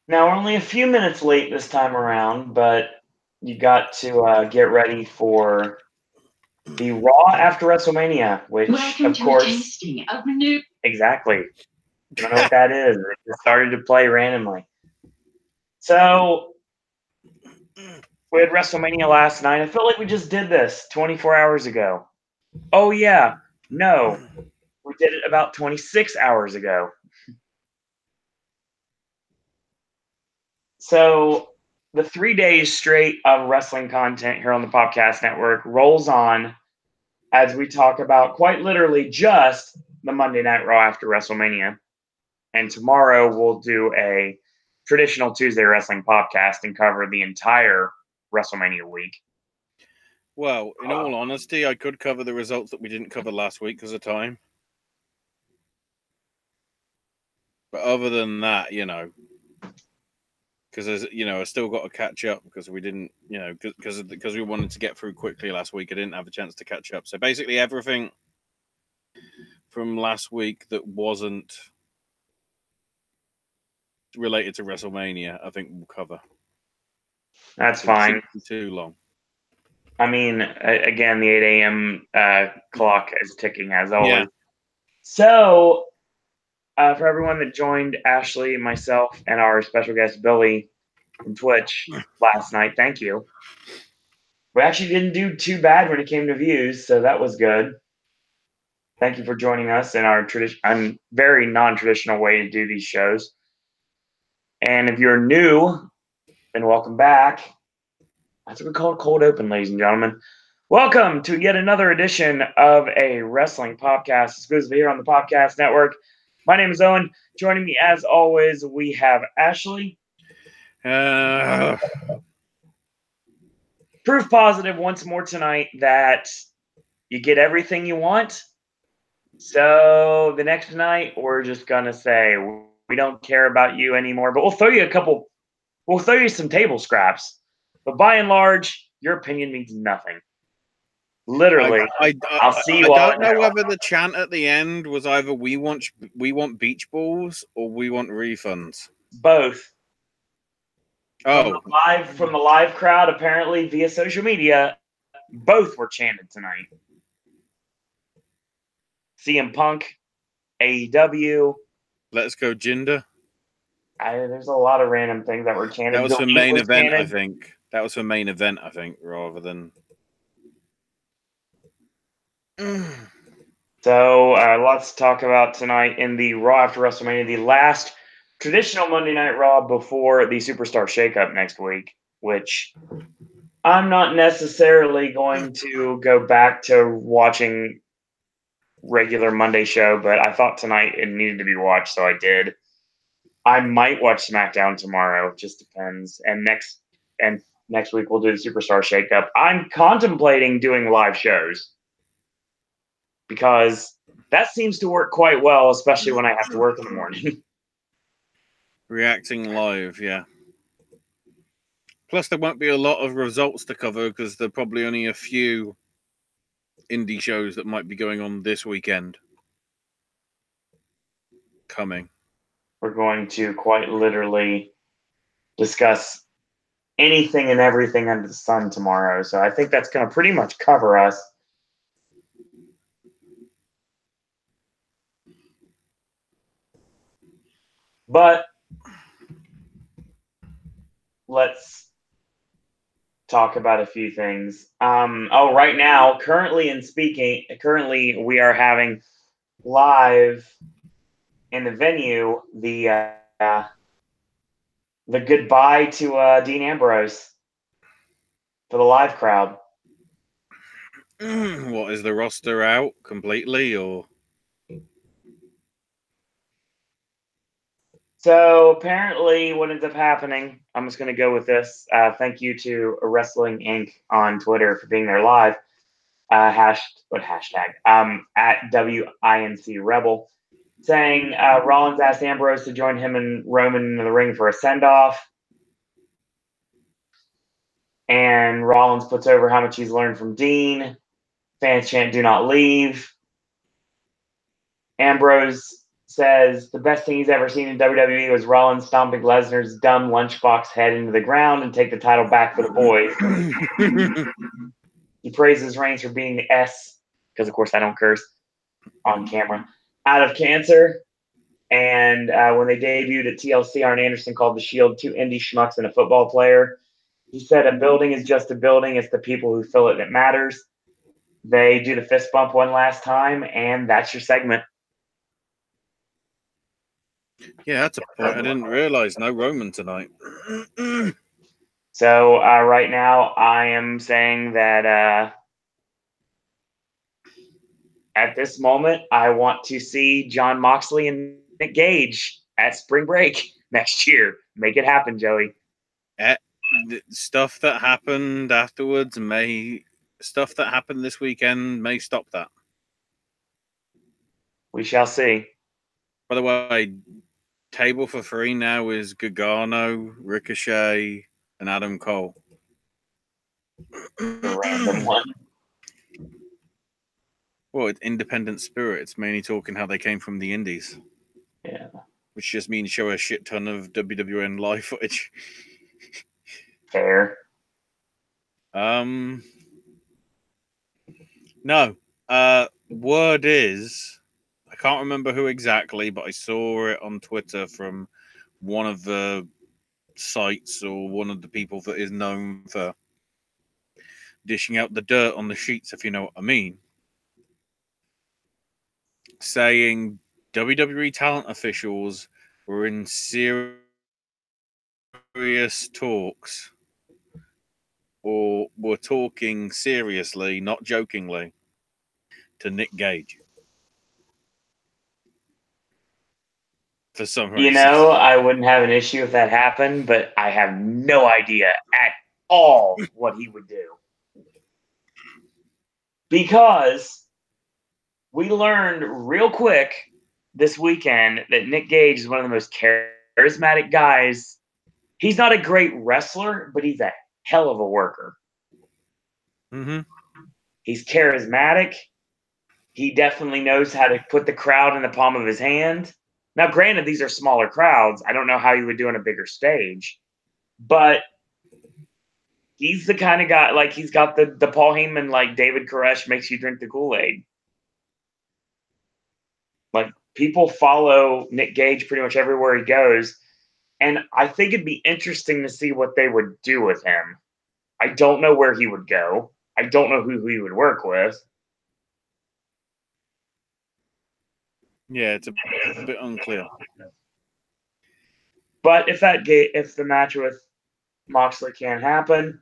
Now, we're only a few minutes late this time around, but you got to get ready for the Raw after WrestleMania, which, Welcome of to course, a tasting of new. exactly. I don't know what that is. It just started to play randomly. So, we had WrestleMania last night. I felt like we just did this 24 hours ago. Oh, yeah. No, we did it about 26 hours ago. So, the 3 days straight of wrestling content here on the Popcast Network rolls on as we talk about quite literally just the Monday Night Raw after WrestleMania. And tomorrow we'll do a traditional Tuesday wrestling podcast and cover the entire WrestleMania week. Well, in all honesty, I could cover the results that we didn't cover last week because of time. But other than that, because I still got to catch up because we didn't, because we wanted to get through quickly last week. I didn't have a chance to catch up. So basically, everything from last week that wasn't related to WrestleMania, I think we'll cover. That's fine. It shouldn't be too long. I mean, again, the 8 a.m. Clock is ticking as always. Yeah. So, for everyone that joined Ashley, myself, and our special guest Billy from Twitch last night, thank you. We actually didn't do too bad when it came to views, so that was good. Thank you for joining us in our very non-traditional way to do these shows. And if you're new, then welcome back. That's what we call a cold open, ladies and gentlemen. Welcome to yet another edition of a wrestling podcast exclusively here on the Popcast Network. My name is Owen. Joining me, as always, we have Ashley. Proof positive once more tonight that you get everything you want. So the next night, we're just going to say we don't care about you anymore, but we'll throw you some table scraps. But by and large, your opinion means nothing. Literally, I'll see you I all. don't know whether the chant at the end was either we want beach balls or we want refunds. Both. Oh, From the live crowd, apparently via social media, both were chanted tonight. CM Punk, AEW. Let's go, Jinder. There's a lot of random things that were chanted. That was for main event, I think. That was for main event, I think, rather than. So, lots to talk about tonight in the Raw after WrestleMania, the last traditional Monday Night Raw before the Superstar Shakeup next week, which I'm not necessarily going to go back to watching regular Monday show, but I thought tonight it needed to be watched, so I did. I might watch SmackDown tomorrow, just depends. And next week we'll do the Superstar Shakeup. I'm contemplating doing live shows because that seems to work quite well, especially when I have to work in the morning. Reacting live, yeah. Plus, there won't be a lot of results to cover because there are probably only a few indie shows that might be going on this weekend. Coming. We're going to quite literally discuss anything and everything under the sun tomorrow. So I think that's going to pretty much cover us. But let's talk about a few things. Right now, currently we are having live in the venue the goodbye to Dean Ambrose for the live crowd. What, is the roster out completely, or? So apparently what ends up happening, I'm just going to go with this. Thank you to Wrestling Inc. on Twitter for being there live. At WINC Rebel, saying Rollins asked Ambrose to join him and Roman in the ring for a send-off. And Rollins puts over how much he's learned from Dean. Fans chant, "Do not leave." Ambrose says the best thing he's ever seen in WWE was Rollins stomping Lesnar's dumb lunchbox head into the ground and take the title back for the boys. He praises Reigns for being the S, because of course I don't curse on camera, out of cancer. And when they debuted at TLC, Arn Anderson called the Shield two indie schmucks and a football player. He said a building is just a building. It's the people who fill it that matters. They do the fist bump one last time, and that's your segment. Yeah, that's a point. I didn't realize no Roman tonight. So right now, I am saying that at this moment, I want to see Jon Moxley and Nick Gage at Spring Break next year. Make it happen, Joey. Stuff that happened afterwards stuff that happened this weekend may stop that. We shall see. By the way, table for 3 now is Gargano, Ricochet, and Adam Cole. The random one. Well, it's Independent Spirit. It's mainly talking how they came from the Indies. Yeah. Which just means show a shit ton of WWN live footage. Fair. No. Word is, I can't remember who exactly, but I saw it on Twitter from one of the sites or one of the people that is known for dishing out the dirt on the sheets, if you know what I mean. Saying WWE talent officials were in serious talks, or were talking seriously, not jokingly, to Nick Gage. For some reason. You know, I wouldn't have an issue if that happened, but I have no idea at all what he would do. Because we learned real quick this weekend that Nick Gage is one of the most charismatic guys. He's not a great wrestler, but he's a hell of a worker. Mm-hmm. He's charismatic. He definitely knows how to put the crowd in the palm of his hand. Now, granted, these are smaller crowds. I don't know how you would do on a bigger stage. But he's the kind of guy, like, he's got the Paul Heyman, like, David Koresh makes you drink the Kool-Aid. Like, people follow Nick Gage pretty much everywhere he goes. And I think it'd be interesting to see what they would do with him. I don't know where he would go. I don't know who he would work with. Yeah, it's a bit unclear. But if the match with Moxley can't happen,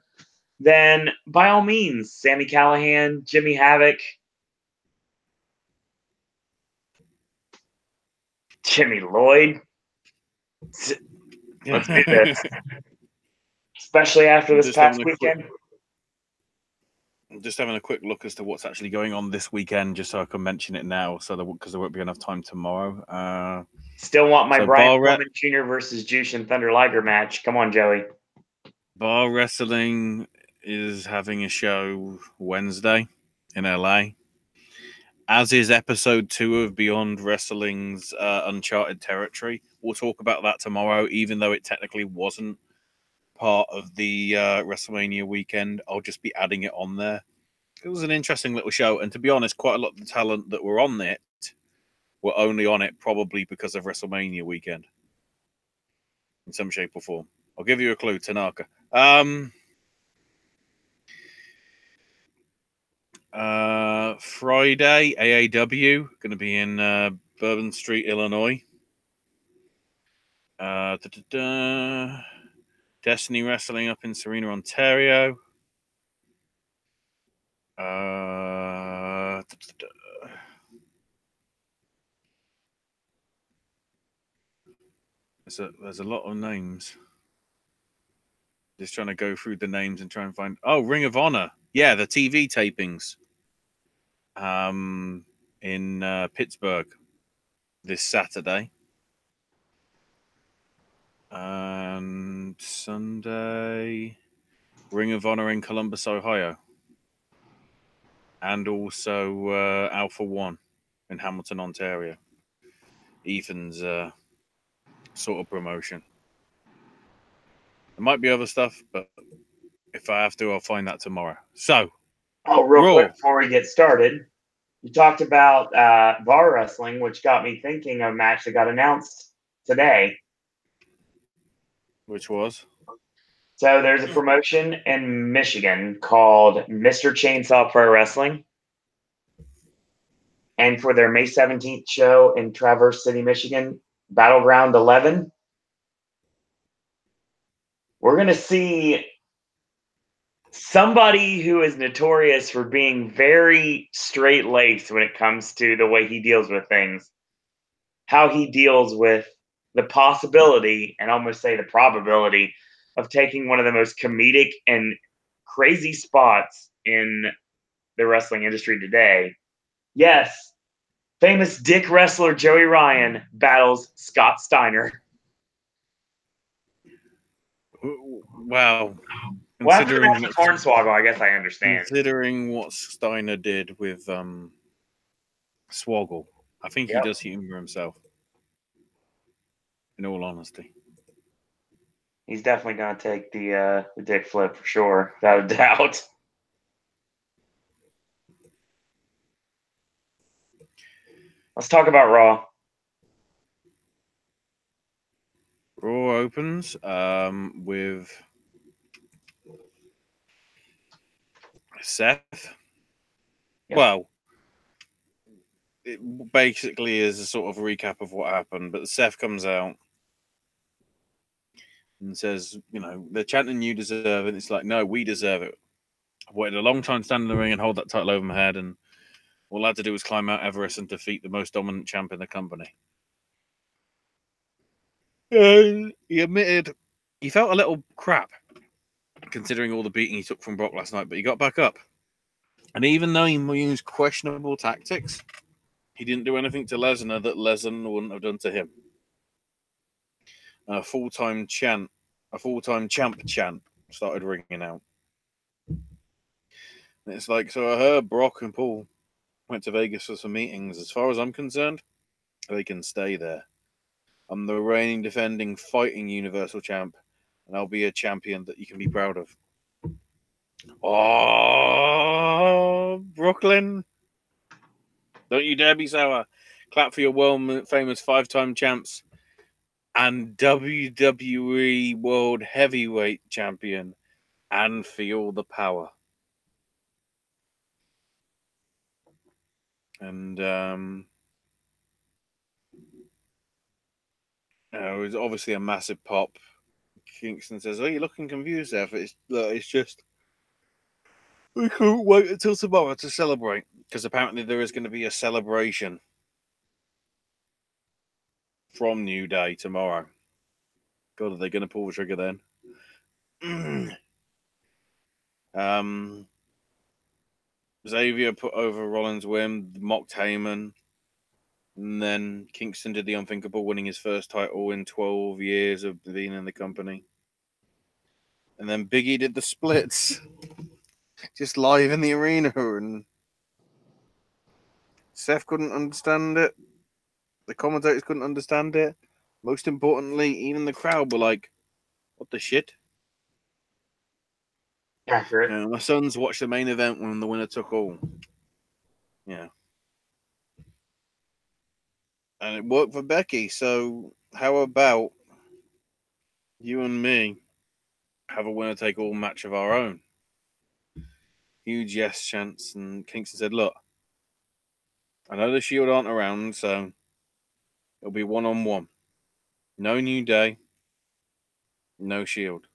then by all means, Sami Callihan, Jimmy Havoc, Jimmy Lloyd. Let's do this. Especially after this past weekend. Just having a quick look as to what's actually going on this weekend, just so I can mention it now, because there won't be enough time tomorrow. Still want my Brian Pillman Jr. versus Jushin Thunder Liger match. Come on, Joey. Bar Wrestling is having a show Wednesday in LA, as is episode 2 of Beyond Wrestling's Uncharted Territory. We'll talk about that tomorrow, even though it technically wasn't part of the WrestleMania weekend. I'll just be adding it on there. It was an interesting little show, and to be honest, quite a lot of the talent that were on it were only on it probably because of WrestleMania weekend in some shape or form. I'll give you a clue, Tanaka. Friday, AAW, going to be in Bourbon Street, Illinois. Destiny Wrestling up in Serena, Ontario. There's a lot of names. Just trying to go through the names and try and find. Oh, Ring of Honor. Yeah, the TV tapings. In Pittsburgh this Saturday. And Sunday, Ring of Honor in Columbus, Ohio. And also Alpha One in Hamilton, Ontario. Ethan's sort of promotion. There might be other stuff, but if I have to, I'll find that tomorrow. So, real Raw. quick before we get started, you talked about bar wrestling, which got me thinking of a match that got announced today. Which was? So there's a promotion in Michigan called Mr. Chainsaw Pro Wrestling. And for their May 17th show in Traverse City, Michigan, Battleground 11, we're going to see somebody who is notorious for being very straight-laced when it comes to the way he deals with things, how he deals with the possibility, and almost say the probability, of taking one of the most comedic and crazy spots in the wrestling industry today. Yes, famous dick wrestler Joey Ryan battles Scott Steiner. Wow. Well, after the match with Hornswoggle, I guess I understand. Considering what Steiner did with Swoggle, I think he does humor himself. In all honesty, he's definitely going to take the dick flip for sure, without a doubt. Let's talk about Raw. Raw opens with Seth. Yep. Well, it basically is a sort of recap of what happened, but Seth comes out and says, you know, they're chanting you deserve it. It's like, no, we deserve it. I've waited a long time to stand in the ring and hold that title over my head, and all I had to do was climb Mount Everest and defeat the most dominant champ in the company. He admitted he felt a little crap, considering all the beating he took from Brock last night, but he got back up. And even though he used questionable tactics, he didn't do anything to Lesnar that Lesnar wouldn't have done to him. A full-time champ chant started ringing out. And it's like, so I heard Brock and Paul went to Vegas for some meetings. As far as I'm concerned, they can stay there. I'm the reigning, defending, fighting Universal Champ, and I'll be a champion that you can be proud of. Oh, Brooklyn. Don't you dare be sour. Clap for your world-famous 5-time champs and WWE World Heavyweight Champion, and feel the power. And it was obviously a massive pop. Kingston says, "Oh, you're looking confused there. It's just we couldn't wait until tomorrow to celebrate, because apparently there is going to be a celebration from New Day tomorrow. God, are they going to pull the trigger then?" Xavier put over Rollins' win, mocked Heyman, and then Kingston did the unthinkable, winning his first title in 12 years of being in the company. And then Big E did the splits, just live in the arena, and Seth couldn't understand it. The commentators couldn't understand it. Most importantly, even the crowd were like, "What the shit?" Accurate. My sons watched the main event when the winner took all. Yeah. And it worked for Becky, so how about you and me have a winner take all match of our own? Huge yes chance, and Kingston said, "Look, I know the Shield aren't around, so it'll be 1-on-1. No New Day, no Shield.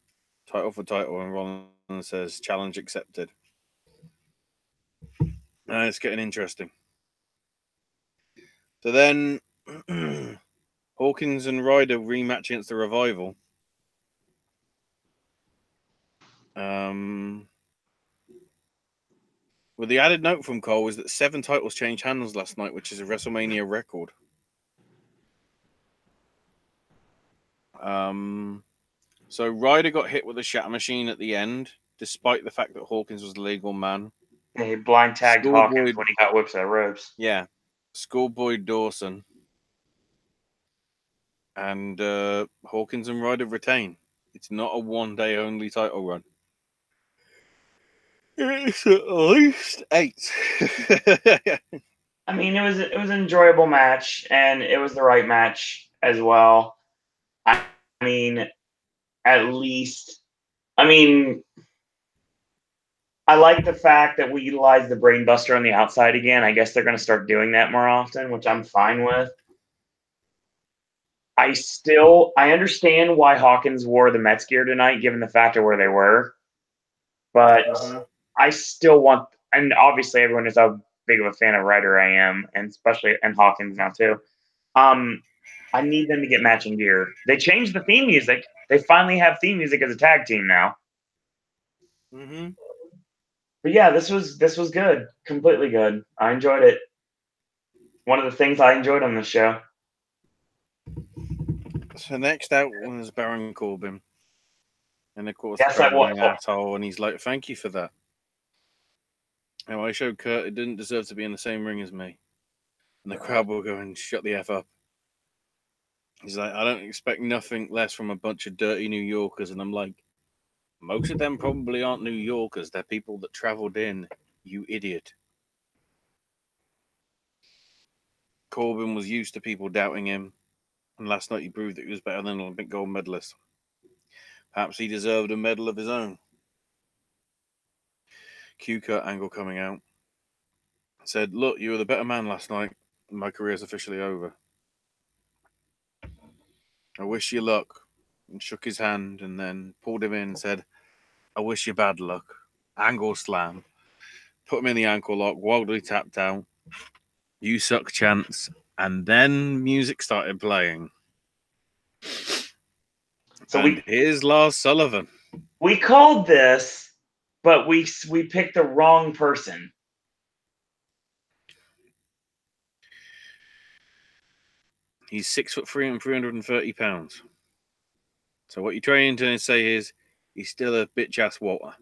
Title for title." And Rollins says, "Challenge accepted." It's getting interesting. So then Hawkins and Ryder rematch against the Revival. Well, the added note from Cole is that 7 titles changed hands last night, which is a WrestleMania record. So Ryder got hit with a shatter machine at the end, despite the fact that Hawkins was the legal man. Yeah, he blind tagged Hawkins when he got whips at ropes. Yeah. Schoolboy Dawson And Hawkins and Ryder retain. It's not a one-day only title run. It's at least 8. I mean, it was an enjoyable match, and it was the right match as well. I mean, at least, I mean, I like the fact that we utilized the Brainbuster on the outside again. I guess they're going to start doing that more often, which I'm fine with. I understand why Hawkins wore the Mets gear tonight, given the fact of where they were. But I still want, and obviously everyone knows how big of a fan of Ryder I am, and especially and Hawkins now too. I need them to get matching gear. They changed the theme music. They finally have theme music as a tag team now. Mm-hmm. But yeah, this was good, completely good. I enjoyed it. One of the things I enjoyed on this show. So next out was Baron Corbin. And of course, Yes, the I crowd went was. asshole, and he's like, "Thank you for that." Now I showed Kurt it didn't deserve to be in the same ring as me, and the crowd will go and shut the f up. He's like, "I don't expect nothing less from a bunch of dirty New Yorkers," and I'm like, "Most of them probably aren't New Yorkers. They're people that traveled in. You idiot." Corbin was used to people doubting him, and last night he proved that he was better than an Olympic gold medalist. Perhaps he deserved a medal of his own. Q-Cut angle coming out. Said, "Look, you were the better man last night. My career's officially over. I wish you luck." And shook his hand and then pulled him in and said, "I wish you bad luck." Angle slam. Put him in the ankle lock, wildly tapped out. "You suck" chants. And then music started playing. So And here's Lars Sullivan. we called this, but we picked the wrong person. He's 6'3" and 330 pounds. So what you're trying to say is he's still a bitch ass Walter.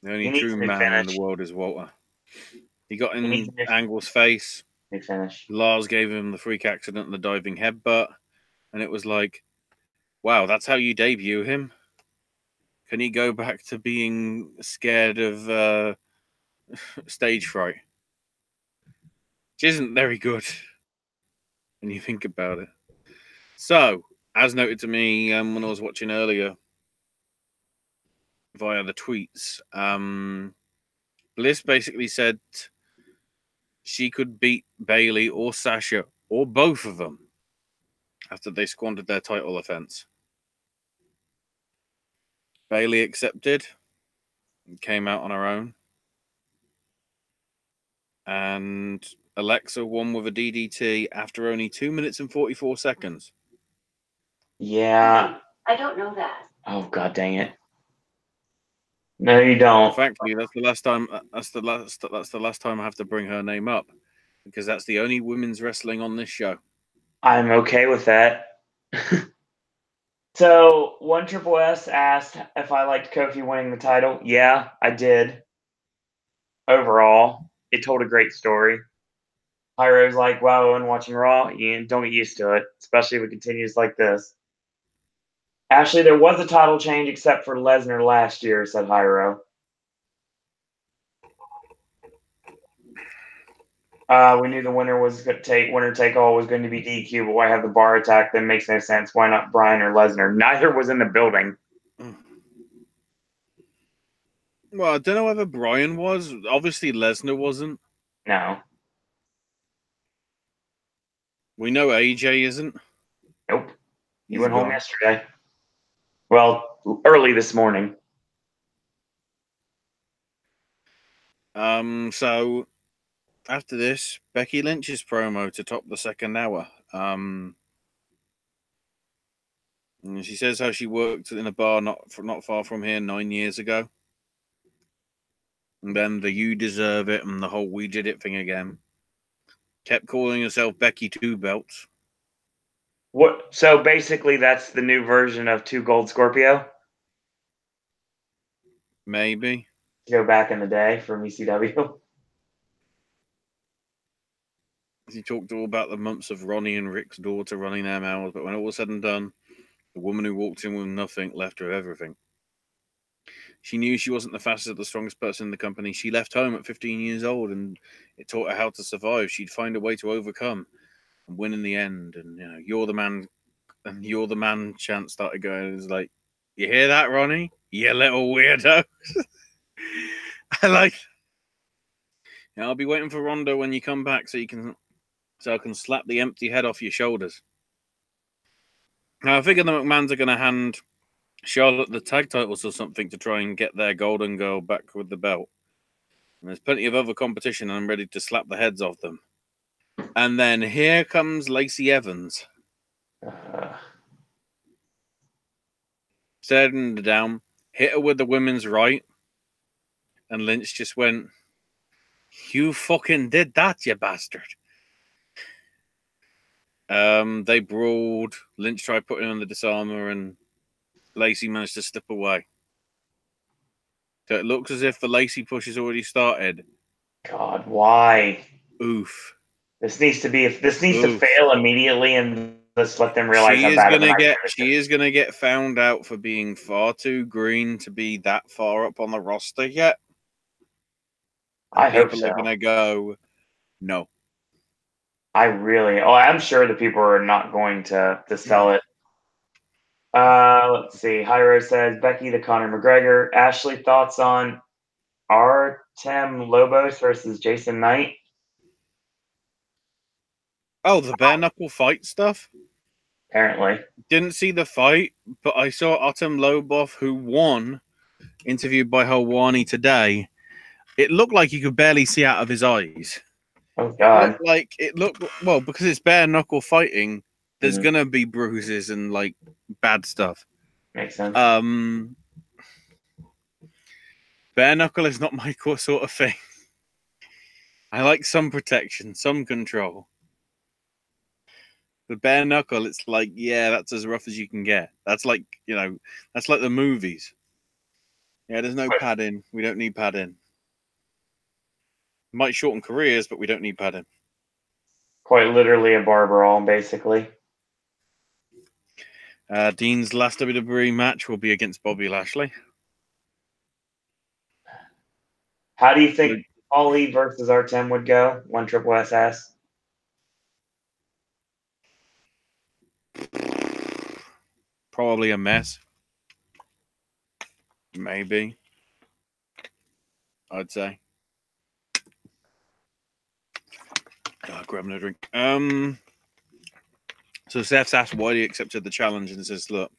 The only true man in the world is Walter. He got in Angle's face. Lars gave him the freak accident and the diving headbutt. And it was like, wow, that's how you debut him? Can he go back to being scared of stage fright? Which isn't very good when you think about it. So, as noted to me when I was watching earlier via the tweets, Bliss basically said she could beat Bayley or Sasha or both of them after they squandered their title offense. Bayley accepted and came out on her own. And Alexa won with a DDT after only 2 minutes and 44 seconds. Yeah. I don't know that. Oh, god dang it. No, you don't. Thankfully, that's the last time. That's the last time I have to bring her name up, because that's the only women's wrestling on this show. I'm okay with that. So, one Triple S asked if I liked Kofi winning the title. Yeah, I did. Overall, it told a great story. Pyro's like, wow, when watching Raw, you don't get used to it, especially if it continues like this. Actually, there was a title change except for Lesnar last year, said Hyro. We knew the winner was going to take all was going to be DQ, but why have the bar attack? That makes no sense. Why not Bryan or Lesnar? Neither was in the building. Well, I don't know whether Bryan was. Obviously, Lesnar wasn't. No. We know AJ isn't. Nope. He went home yesterday. Well, early this morning. So after this, Becky Lynch's promo to top the second hour. And she says how she worked in a bar not far from here 9 years ago. And then the "you deserve it" and the whole "we did it" thing again. Kept calling herself Becky Two Belts. What? So basically, that's the new version of Two Gold Scorpio? Maybe. Go back in the day from ECW. He talked all about the months of Ronnie and Rick's daughter running their mouths, but when all was said and done, the woman who walked in with nothing left with everything. She knew she wasn't the fastest or the strongest person in the company. She left home at 15 years old, and it taught her how to survive. She'd find a way to overcome and win in the end. And you're the man. And you're the man. Chant started going. It was like, you hear that, Ronnie? You little weirdo. I like. I'll be waiting for Rondo when you come back, so I can slap the empty head off your shoulders. Now I figure the McMahons are going to hand Charlotte the tag titles or something to try and get their golden girl back with the belt. And there's plenty of other competition, and I'm ready to slap the heads off them. And then here comes Lacey Evans. Staring her down, hit her with the women's right, and Lynch just went, "You fucking did that, you bastard." They brawled. Lynch tried putting on the disarmer, and Lacey managed to slip away. So it looks as if the Lacey push has already started. God, why? Oof. This needs to fail immediately, and let's let them realize She how is bad gonna get found out for being far too green to be that far up on the roster yet. I hope people so. are gonna go, no. I'm sure the people are not going to sell it. Let's see. Hyro says Becky to Conor McGregor. Ashley, thoughts on Artem Lobos versus Jason Knight? Oh, the bare knuckle fight stuff? Apparently. Didn't see the fight, but I saw Artem Lobov, who won, interviewed by Helwani today. It looked like you could barely see out of his eyes. Oh, God. It looked well, because it's bare knuckle fighting, there's gonna be bruises and like bad stuff. Makes sense. Bare knuckle is not my sort of thing. I like some protection, some control. The bare knuckle, it's like, yeah, that's as rough as you can get. That's like, that's like the movies. Yeah, there's no padding. We don't need padding. Might shorten careers, but we don't need padding. Quite literally a bar brawl, basically. Dean's last WWE match will be against Bobby Lashley. How do you think Ollie versus Artem would go? One Triple SS. Probably a mess. Maybe. I'd say. Grabbing a drink. So Seth's asked why he accepted the challenge, and says, "Look,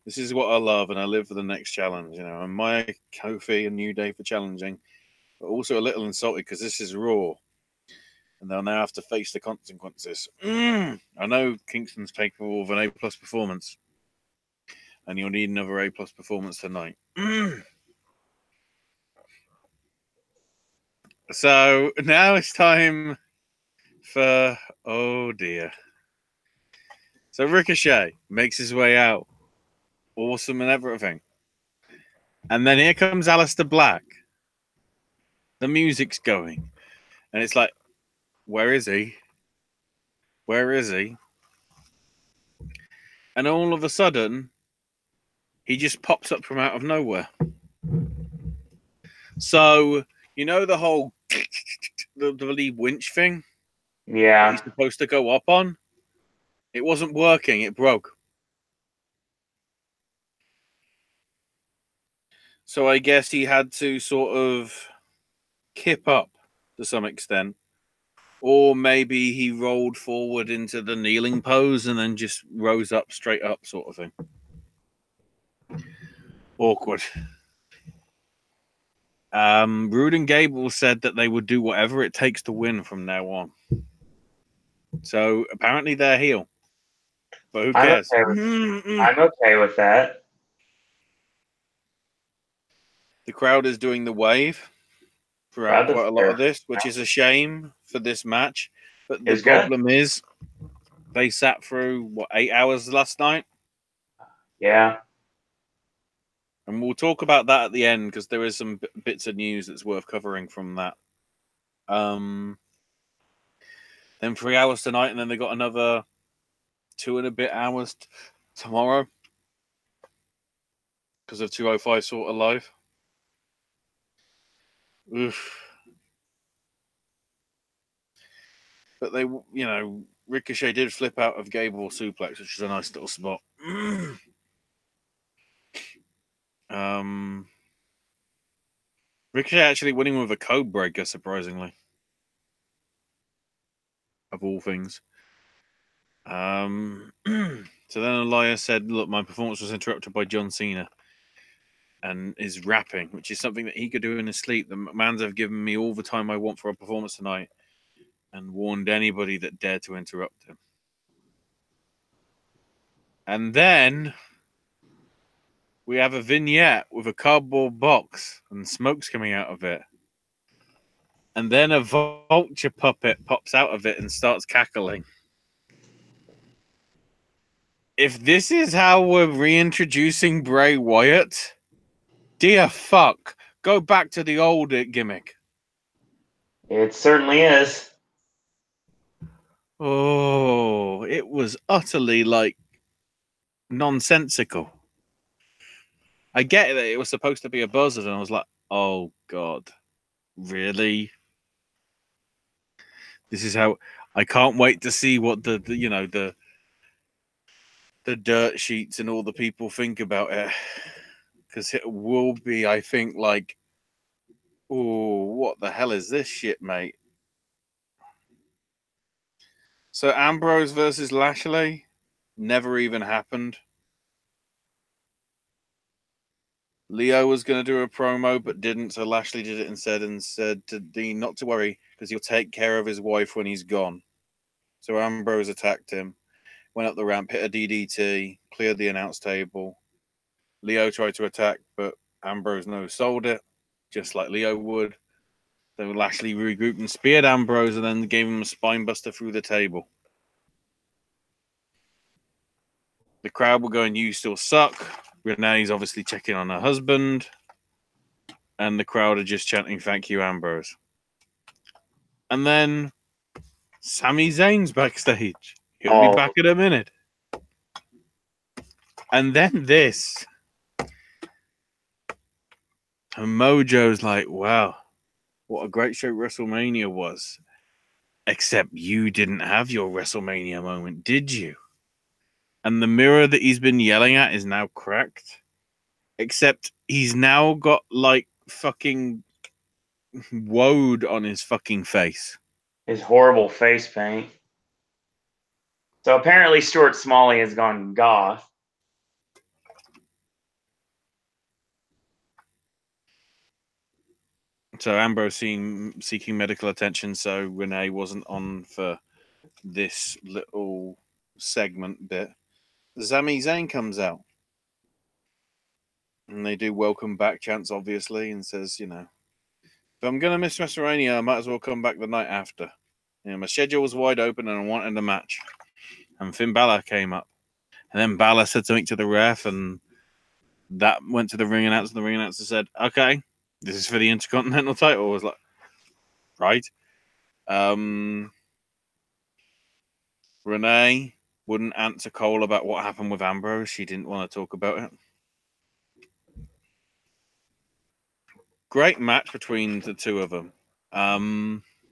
this is what I love, and I live for the next challenge. I'm Maya, Kofi, and New Day for challenging, but also a little insulted because this is Raw, and they'll now have to face the consequences. I know Kingston's capable of an A+ performance, and you'll need another A+ performance tonight." So now it's time for, oh dear. So Ricochet makes his way out. Awesome and everything. And then here comes Aleister Black. The music's going. And it's like, where is he? Where is he? And all of a sudden, he just pops up from out of nowhere. So, the whole the winch thing? Yeah. He's supposed to go up on? It wasn't working. It broke. So I guess he had to sort of kip up to some extent. Or maybe he rolled forward into the kneeling pose and then just rose up straight up, sort of thing. Awkward. Rude and Gable said that they would do whatever it takes to win from now on. So apparently they're heel. But who cares? I'm okay with that. The crowd is doing the wave throughout quite a lot of this, which is a shame for this match. But the problem is they sat through, 8 hours last night? Yeah. And we'll talk about that at the end because there is some bits of news that's worth covering from that. then 3 hours tonight, and then they got another 2 and a bit hours tomorrow because of 205 sort of live. Oof. But they, Ricochet did flip out of Gable suplex, which is a nice little spot. Ricochet actually winning with a code breaker, surprisingly. Of all things. So then Elias said, look, my performance was interrupted by John Cena and his rapping, which is something that he could do in his sleep. The McMahons have given me all the time I want for a performance tonight and warned anybody that dared to interrupt him. And then we have a vignette with a cardboard box and smoke's coming out of it. And then a vulture puppet pops out of it and starts cackling. If this is how we're reintroducing Bray Wyatt, dear fuck, go back to the old gimmick. It certainly is. Oh, it was utterly, nonsensical. I get that it was supposed to be a buzzard, and I was like, oh, God, really? This is how... I can't wait to see what the dirt sheets and all the people think about it. Because it will be, I think, oh, what the hell is this shit, mate? So Ambrose versus Lashley never even happened. Leo was going to do a promo, but didn't, so Lashley did it instead and said to Dean not to worry, because he'll take care of his wife when he's gone. So Ambrose attacked him, went up the ramp, hit a DDT, cleared the announce table. Leo tried to attack, but Ambrose no-sold it, just like Leo would. So Lashley regrouped and speared Ambrose and then gave him a spine buster through the table. The crowd were going, you still suck. Renee's obviously checking on her husband. And the crowd are just chanting, thank you, Ambrose. And then Sami Zayn's backstage. He'll be back in a minute. And then this. And Mojo's like, wow, what a great show WrestleMania was. Except you didn't have your WrestleMania moment, did you? And the mirror that he's been yelling at is now cracked. Except he's now got fucking woad on his fucking face. His horrible face paint. So apparently Stuart Smalley has gone goth. So Ambrose seeking medical attention, so Renee wasn't on for this little segment bit. Sami Zayn comes out. And they do welcome back chants, obviously, and says, if I'm going to miss WrestleMania, I might as well come back the night after. My schedule was wide open and I wanted a match. And Finn Balor came up. And then Balor said something to the ref, and that went to the ring announcer. The ring announcer said, okay, this is for the Intercontinental title. I was like, right. Renee wouldn't answer Cole about what happened with Ambrose. She didn't want to talk about it. Great match between the two of them.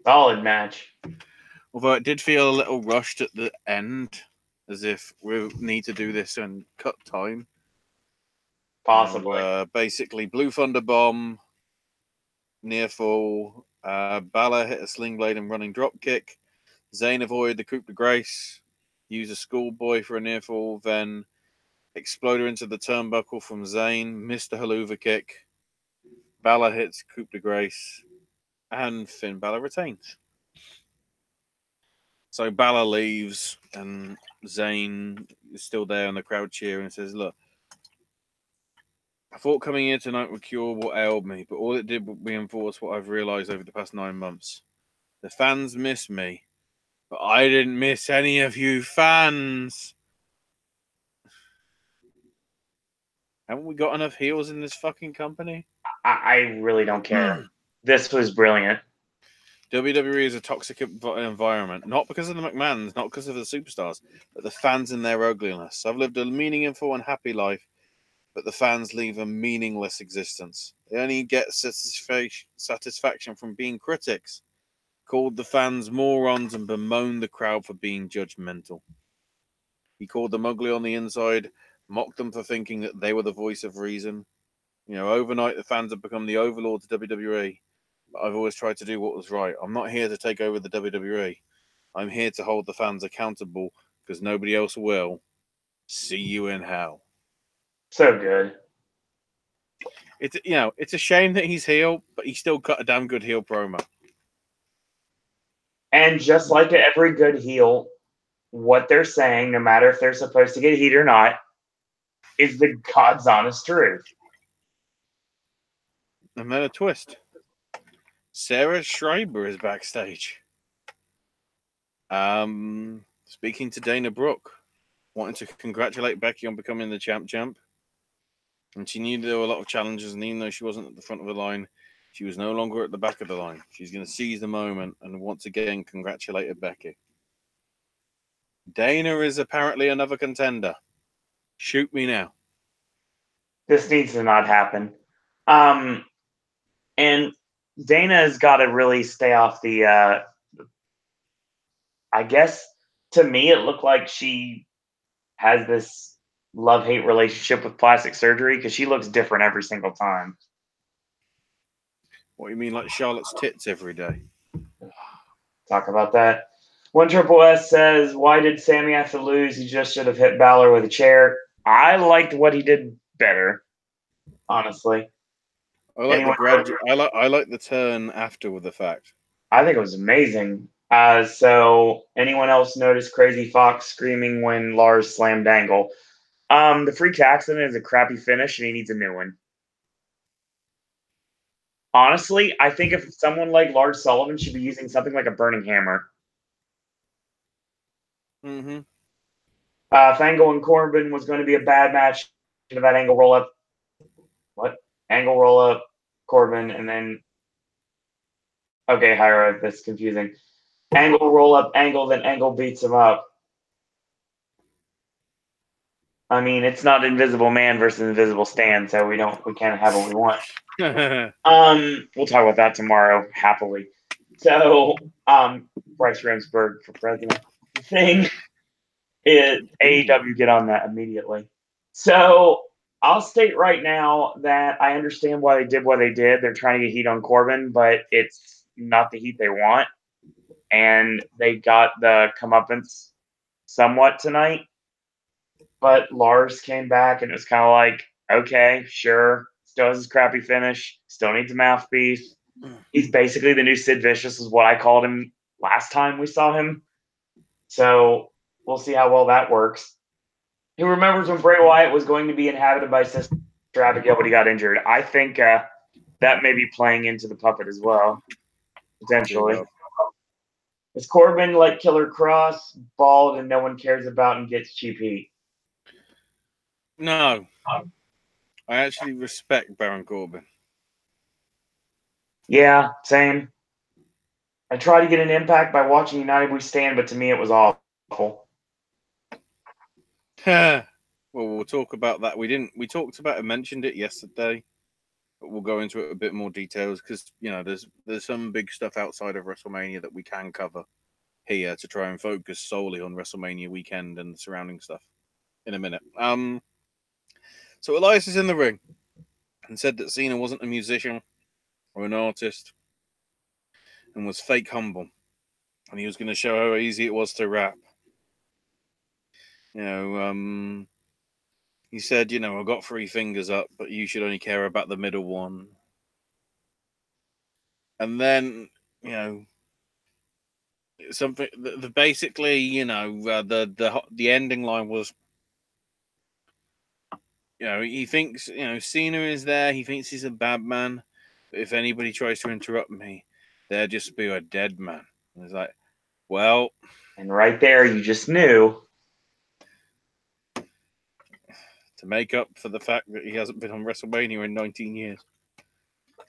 Solid match. Although it did feel a little rushed at the end, as if we need to do this and cut time. Possibly. Basically, Blue Thunder Bomb, near fall. Balor hit a sling blade and running drop kick. Zayn avoided the coup de grace. Used a schoolboy for a near fall. Then exploder into the turnbuckle from Zayn. Missed the haluva kick. Balor hits coup de grace. And Finn Balor retains. So Balor leaves and Zayn is still there and the crowd cheering and says, look, I thought coming here tonight would cure what ailed me, but all it did was reinforce what I've realised over the past 9 months. The fans miss me, but I didn't miss any of you fans. Haven't we got enough heels in this fucking company? I really don't care. This was brilliant. WWE is a toxic environment, not because of the McMahons, not because of the superstars, but the fans and their ugliness. I've lived a meaningful and happy life, but the fans leave a meaningless existence. They only get satisfaction from being critics, called the fans morons and bemoaned the crowd for being judgmental. He called them ugly on the inside, mocked them for thinking that they were the voice of reason. Overnight the fans have become the overlords of WWE. But I've always tried to do what was right. I'm not here to take over the WWE. I'm here to hold the fans accountable because nobody else will. See you in hell. So good. It's a shame that he's heel, but he still cut a damn good heel promo. And just like every good heel, what they're saying, no matter if they're supposed to get heat or not, is the God's honest truth. And then a twist. Sarah Schreiber is backstage. Speaking to Dana Brooke, wanting to congratulate Becky on becoming the champ. And she knew there were a lot of challenges, and even though she wasn't at the front of the line, she was no longer at the back of the line. She's going to seize the moment and once again congratulate Becky. Dana is apparently another contender. Shoot me now. This needs to not happen. And Dana's got to really stay off the. I guess to me, it looked like she has this love-hate relationship with plastic surgery because she looks different every single time. What do you mean, like Charlotte's tits every day? Talk about that. One Triple S says, "Why did Sammy have to lose? He just should have hit Balor with a chair." I liked what he did better, honestly. I like I like the turn after the fact. I think it was amazing. So anyone else notice Crazy Fox screaming when Lars slammed Angle? The freak accident is a crappy finish, and he needs a new one. Honestly, I think if someone like Lars Sullivan should be using something like a burning hammer. Mm-hmm. Fango and Corbin was going to be a bad match. Should have had Angle roll up. What? Angle roll up, Corbin, and then. Okay, Hyra, that's confusing. Angle roll up, Angle, then Angle beats him up. I mean, it's not Invisible Man versus Invisible Stan, so we can't have what we want. We'll talk about that tomorrow, happily. So, Bryce Remsburg for president. The thing is, AEW get on that immediately. So, I'll state right now that I understand why they did what they did. They're trying to get heat on Corbin, but it's not the heat they want. And they got the comeuppance somewhat tonight. But Lars came back, and it was kind of like, okay, sure. Still has his crappy finish. Still needs a mouthpiece. He's basically the new Sid Vicious, is what I called him last time we saw him. So we'll see how well that works. Who remembers when Bray Wyatt was going to be inhabited by Sister Abigail, but he got injured? I think that may be playing into the puppet as well, potentially. Is Corbin like Killer Cross, bald, and no one cares about and gets cheap heat? No. I actually respect Baron Corbin. Yeah, same. I tried to get an impact by watching United We Stand, but to me it was awful. Well, we'll talk about that. We talked about it, mentioned it yesterday, but we'll go into it a bit more details because there's some big stuff outside of WrestleMania that we can cover here to try and focus solely on WrestleMania weekend and the surrounding stuff in a minute. So Elias is in the ring and said that Cena wasn't a musician or an artist and was fake humble, and he was going to show how easy it was to rap. He said, I got 3 fingers up, but you should only care about the middle one. And then, something. Basically, the ending line was, he thinks, Cena is there. He thinks he's a bad man. But if anybody tries to interrupt me, they'll just be a dead man. And it's like, well. And right there, you just knew. To make up for the fact that he hasn't been on WrestleMania in 19 years.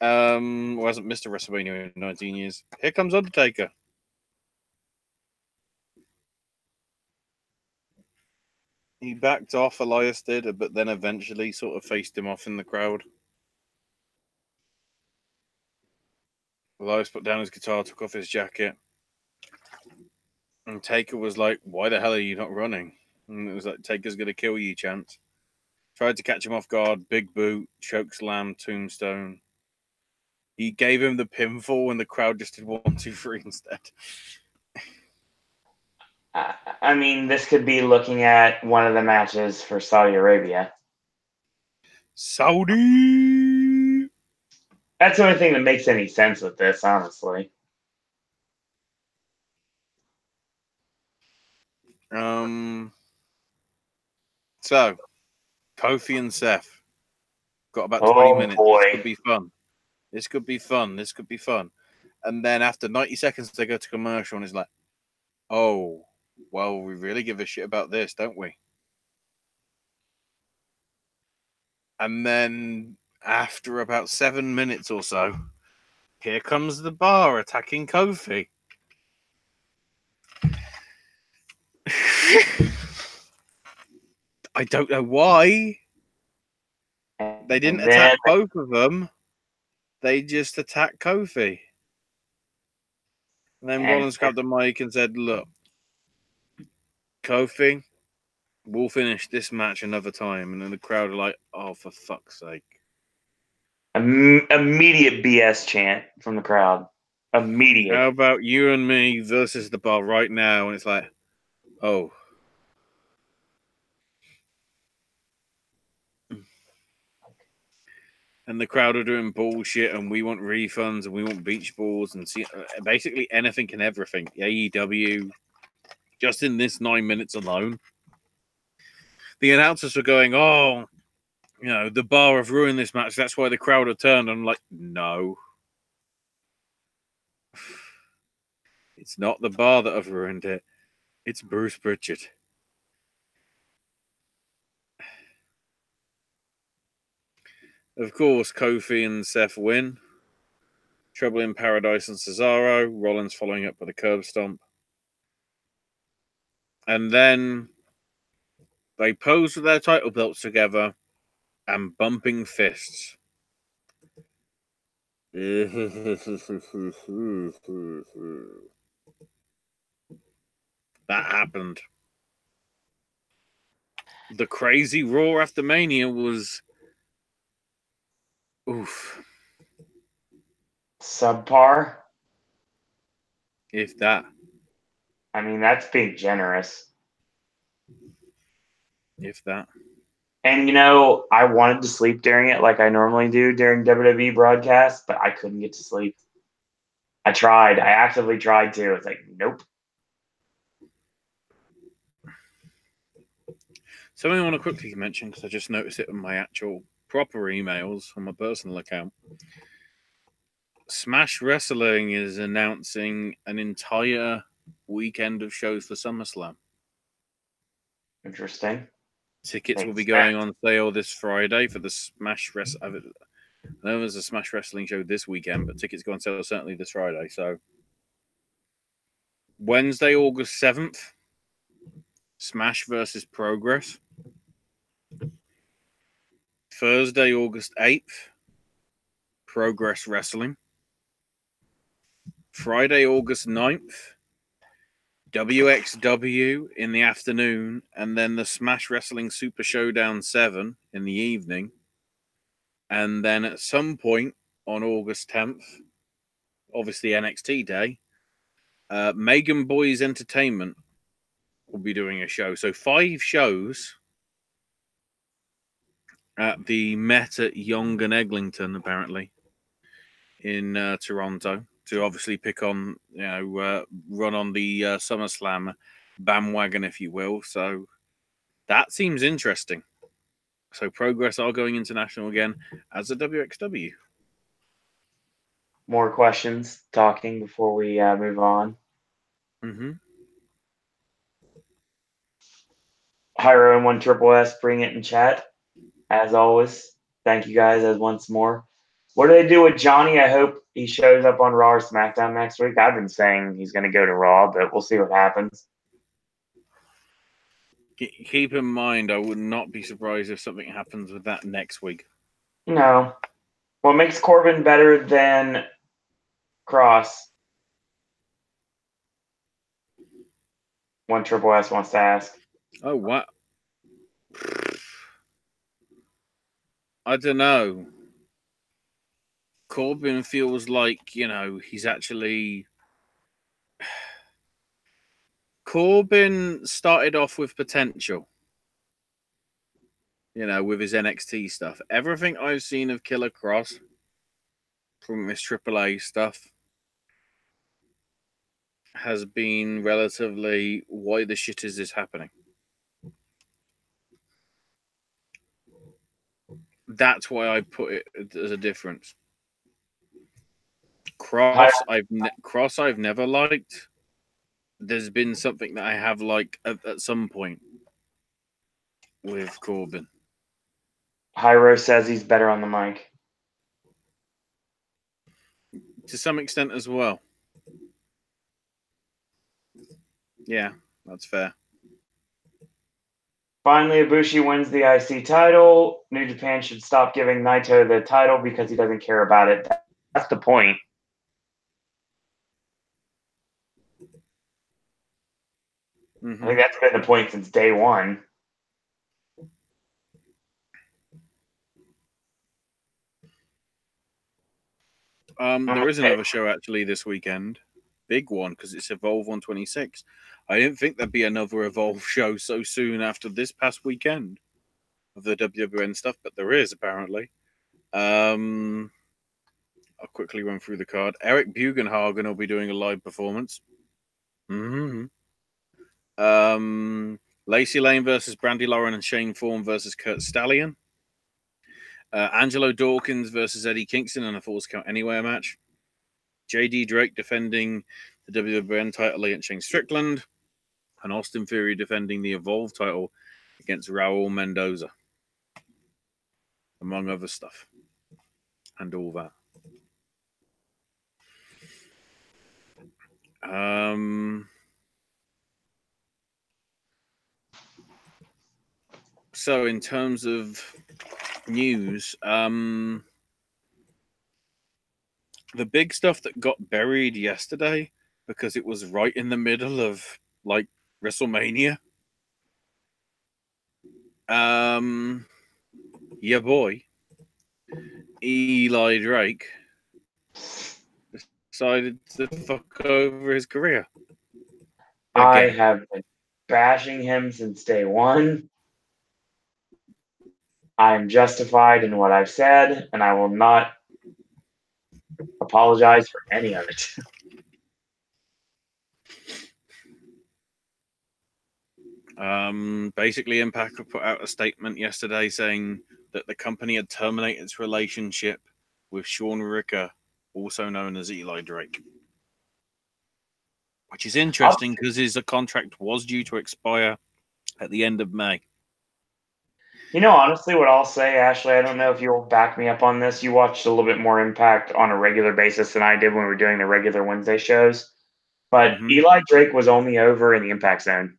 Who hasn't missed a WrestleMania in 19 years? Here comes Undertaker. He backed off, Elias did, but then eventually sort of faced him off in the crowd. Elias put down his guitar, took off his jacket. And Taker was like, "Why the hell are you not running?" And it was like, "Taker's going to kill you, Chance." Tried to catch him off guard, big boot, choke slam, tombstone. He gave him the pinfall and the crowd just did 1, 2, 3 instead. I mean, this could be looking at one of the matches for Saudi Arabia. Saudi! That's the only thing that makes any sense with this, honestly. So, Kofi and Seth. Got about 20 Oh minutes. boy. This could be fun. This could be fun. This could be fun. And then after 90 seconds, they go to commercial and it's like, oh, well, we really give a shit about this, don't we? And then after about 7 minutes or so, here comes the Bar attacking Kofi. I don't know why. They didn't attack both of them. They just attacked Kofi. And then Rollins grabbed the mic and said, "Look, Kofi, we'll finish this match another time." And then the crowd are like, "Oh, for fuck's sake." Immediate BS chant from the crowd. Immediate. How about you and me versus the Bar right now? And it's like, oh. And the crowd are doing bullshit, and we want refunds, and we want beach balls, and basically anything and everything. AEW, just in this 9 minutes alone. The announcers were going, "Oh, you know, the Bar have ruined this match. That's why the crowd have turned." I'm like, no. It's not the Bar that have ruined it. It's Bruce Pritchard. Of course, Kofi and Seth win. Trouble in Paradise and Cesaro. Rollins following up with a curb stomp. And then they pose with their title belts together and bumping fists. That happened. The crazy Raw after Mania was oof. Subpar? If that. I mean, that's being generous. If that. And, you know, I wanted to sleep during it like I normally do during WWE broadcasts, but I couldn't get to sleep. I tried. I actively tried to. It's like, nope. Something I want to quickly mention, because I just noticed it on my actual proper emails on my personal account. Smash Wrestling is announcing an entire weekend of shows for SummerSlam. Interesting. Tickets will be going on sale this Friday for the Smash Wrestling. I know there's a Smash Wrestling show this weekend, but tickets go on sale certainly this Friday. So Wednesday, August 7th, Smash versus Progress. Thursday, August 8th, Progress Wrestling. Friday, August 9th, WXW in the afternoon, and then the Smash Wrestling Super Showdown 7 in the evening. And then at some point on August 10th, obviously NXT Day, Megan Boys Entertainment will be doing a show. So 5 shows at the Met at Yonge and Eglinton, apparently, in Toronto, to obviously pick on, run on the SummerSlam bandwagon, if you will. So that seems interesting. So Progress are going international again as a WXW. More questions talking before we move on. Mm-hmm. Hyro and 1 Triple S, bring it in chat. As always, thank you guys as once more. What do they do with Johnny? I hope he shows up on Raw or SmackDown next week. I've been saying he's going to go to Raw, but we'll see what happens. Keep in mind, I would not be surprised if something happens with that next week. No. What makes Corbin better than Cross? One Triple S wants to ask. Oh, what? I don't know. Corbin feels like, he's actually... Corbin started off with potential. With his NXT stuff. Everything I've seen of Killer Cross from this AAA stuff has been relatively, why the shit is this happening? That's why I put it as a difference. Cross I've never liked. There's been something that I have liked at some point with Corbin. Hyro says he's better on the mic. To some extent as well. Yeah, that's fair. Finally, Ibushi wins the IC title. New Japan should stop giving Naito the title because he doesn't care about it. That's the point. Mm-hmm. I think that's been the point since day one. There is another show actually this weekend. Big one because it's Evolve 126. I didn't think there'd be another Evolve show so soon after this past weekend of the WWN stuff, but there is apparently. I'll quickly run through the card. Eric Bugenhagen will be doing a live performance. Mm-hmm. Lacey Lane versus Brandy Lauren and Shane Thorne versus Kurt Stallion. Angelo Dawkins versus Eddie Kingston in a Falls Count Anywhere match. JD Drake defending the WWN title against Shane Strickland. And Austin Theory defending the Evolve title against Raul Mendoza. Among other stuff. And all that. So in terms of news, the big stuff that got buried yesterday because it was right in the middle of WrestleMania. Your boy Eli Drake decided to fuck over his career. I have been bashing him since day one. I am justified in what I've said, and I will not apologize for any of it. Basically, Impact put out a statement yesterday saying that the company had terminated its relationship with Sean Ricker, also known as Eli Drake. Which is interesting because his contract was due to expire at the end of May. Honestly, what I'll say, Ashley, I don't know if you'll back me up on this. You watched a little bit more Impact on a regular basis than I did when we were doing the regular Wednesday shows. But Eli Drake was only over in the Impact Zone.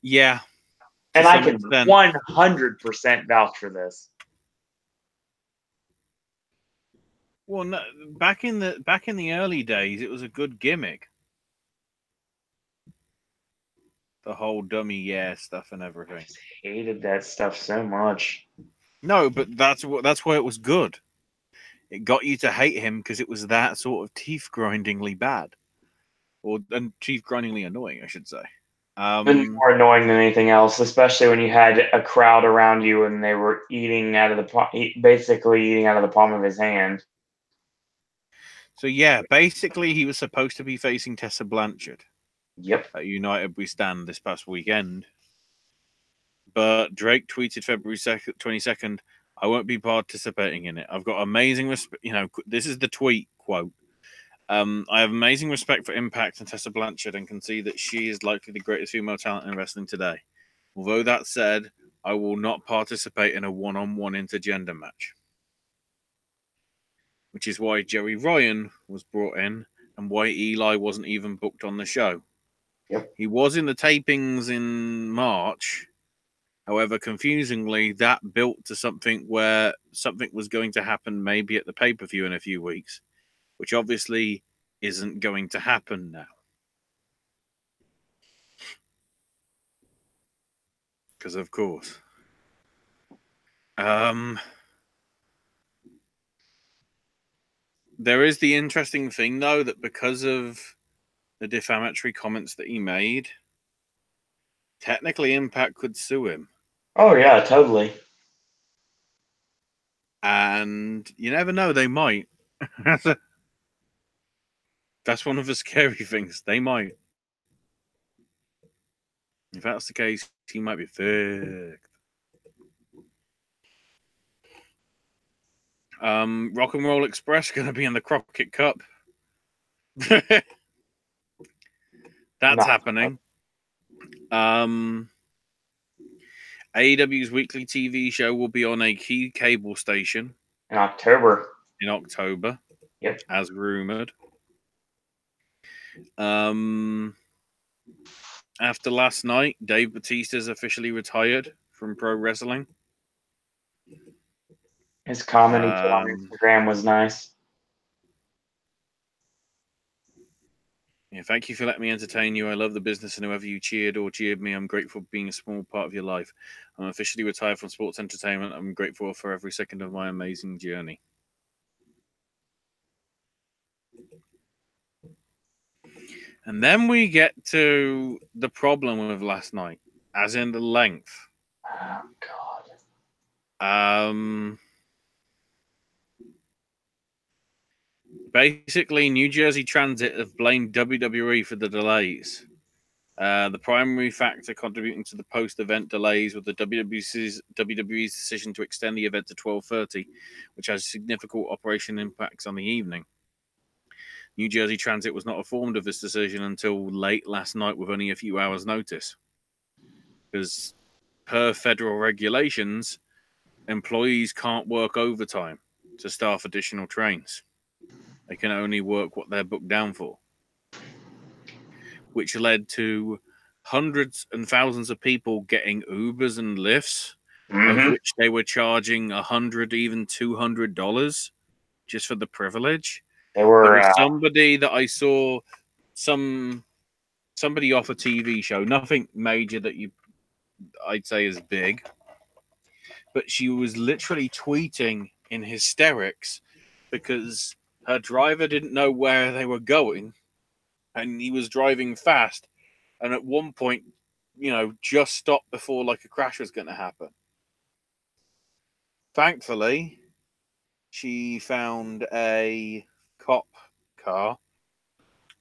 Yeah. And I can 100% vouch for this. Well, no, back in the early days, it was a good gimmick. The whole dummy stuff and everything. I just hated that stuff so much. No, but that's why it was good. It got you to hate him because it was that sort of teeth-grindingly bad, and teeth-grindingly annoying, I should say. And more annoying than anything else, especially when you had a crowd around you and they were basically eating out of the palm of his hand. So yeah, basically he was supposed to be facing Tessa Blanchard. Yep. At United We Stand this past weekend. But Drake tweeted February 22nd, I won't be participating in it. I've got amazing respect. This is the tweet quote. I have amazing respect for Impact and Tessa Blanchard and can see that she is likely the greatest female talent in wrestling today. Although that said, I will not participate in a one-on-one intergender match. which is why Joey Ryan was brought in and why Eli wasn't even booked on the show. Yep. He was in the tapings in March. However, confusingly, that built to something where something was going to happen maybe at the pay-per-view in a few weeks, which obviously isn't going to happen now. Because, of course. There is the interesting thing, though, that because of the defamatory comments that he made, technically Impact could sue him. Oh, yeah, totally. And you never know, they might. That's one of the scary things. They might. If that's the case, he might be fucked. Rock and Roll Express going to be in the Crockett Cup. That's happening. AEW's weekly TV show will be on a key cable station in October. Yep. As rumored. After last night, Dave Bautista's officially retired from pro wrestling. His comment he put on Instagram was nice. Yeah, thank you for letting me entertain you. I love the business, and whoever you cheered or jeered me, I'm grateful for being a small part of your life. I'm officially retired from sports entertainment. I'm grateful for every second of my amazing journey. And then we get to the problem with last night, as in the length. Oh, God. Basically, New Jersey Transit have blamed WWE for the delays. The primary factor contributing to the post-event delays was the WWE's decision to extend the event to 12:30, which has significant operational impacts on the evening. New Jersey Transit was not informed of this decision until late last night with only a few hours' notice. Because per federal regulations, employees can't work overtime to staff additional trains. They can only work what they're booked down for. Which led to hundreds and thousands of people getting Ubers and Lyfts, of which they were charging $100, even $200 just for the privilege. There was somebody that I saw, somebody off a TV show, nothing major that I'd say is big, but she was literally tweeting in hysterics because her driver didn't know where they were going, and he was driving fast, and at one point, just stopped before like a crash was going to happen. Thankfully, she found a cop car,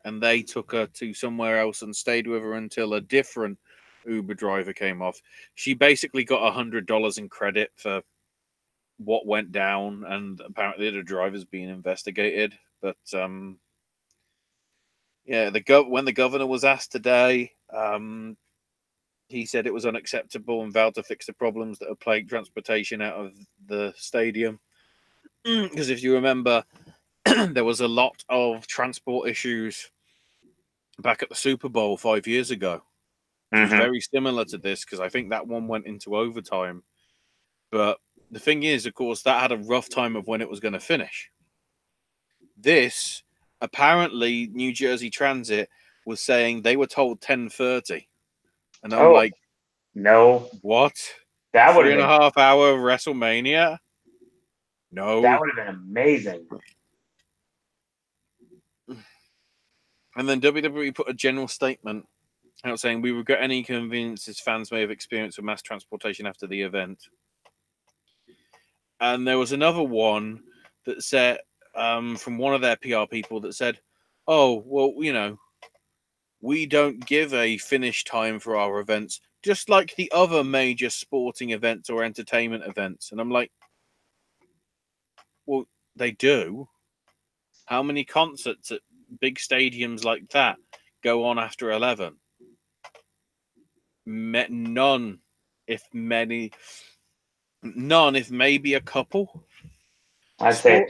and they took her to somewhere else and stayed with her until a different Uber driver came off. She basically got $100 in credit for what went down, and apparently the driver's being investigated. But yeah, when the governor was asked today, he said it was unacceptable and vowed to fix the problems that have plagued transportation out of the stadium. Because if you remember, there was a lot of transport issues back at the Super Bowl 5 years ago. It was very similar to this, because I think that one went into overtime. But the thing is, of course, that had a rough time of when it was going to finish. This, apparently, New Jersey Transit was saying they were told 10:30. And I'm like, no. What? That would 3.5 hour WrestleMania? No. That would have been amazing. And then WWE put a general statement out saying, we regret any inconveniences fans may have experienced with mass transportation after the event. And there was another one that said, from one of their PR people that said, oh, well, we don't give a finish time for our events, just like the other major sporting events or entertainment events. And I'm like, well, they do. How many concerts at big stadiums like that go on after 11? None, if maybe a couple. I'd say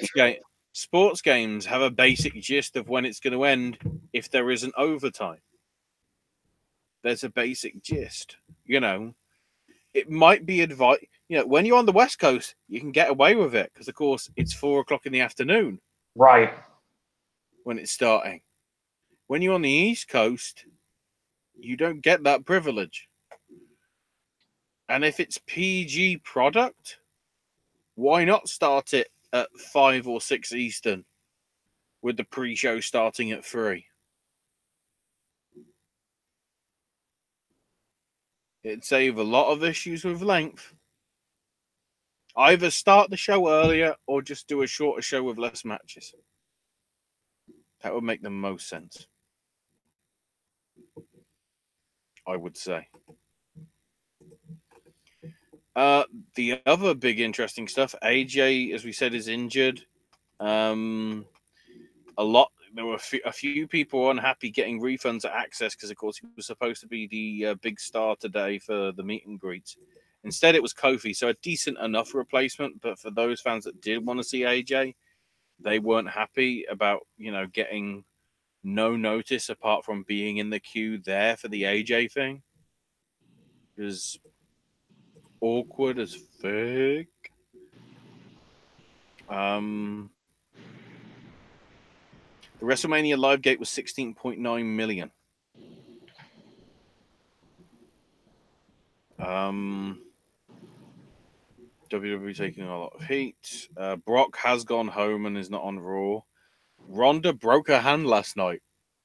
sports games have a basic gist of when it's going to end if there isn't overtime. There's a basic gist. It might be advice. When you're on the West Coast, you can get away with it because, of course, it's 4:00 in the afternoon. Right. When it's starting. When you're on the East Coast, you don't get that privilege. And if it's PG product, why not start it at 5 or 6 Eastern with the pre-show starting at 3? It'd save a lot of issues with length. Either start the show earlier or just do a shorter show with less matches. That would make the most sense, I would say. The other big interesting stuff, AJ, as we said, is injured. There were a few people unhappy getting refunds at Access because, of course, he was supposed to be the big star today for the meet and greet. Instead, it was Kofi, so a decent enough replacement. But for those fans that did want to see AJ, they weren't happy about getting no notice apart from being in the queue there for the AJ thing. It was awkward as fuck. The WrestleMania live gate was 16.9 million. WWE taking a lot of heat. Brock has gone home and is not on Raw. Ronda broke her hand last night.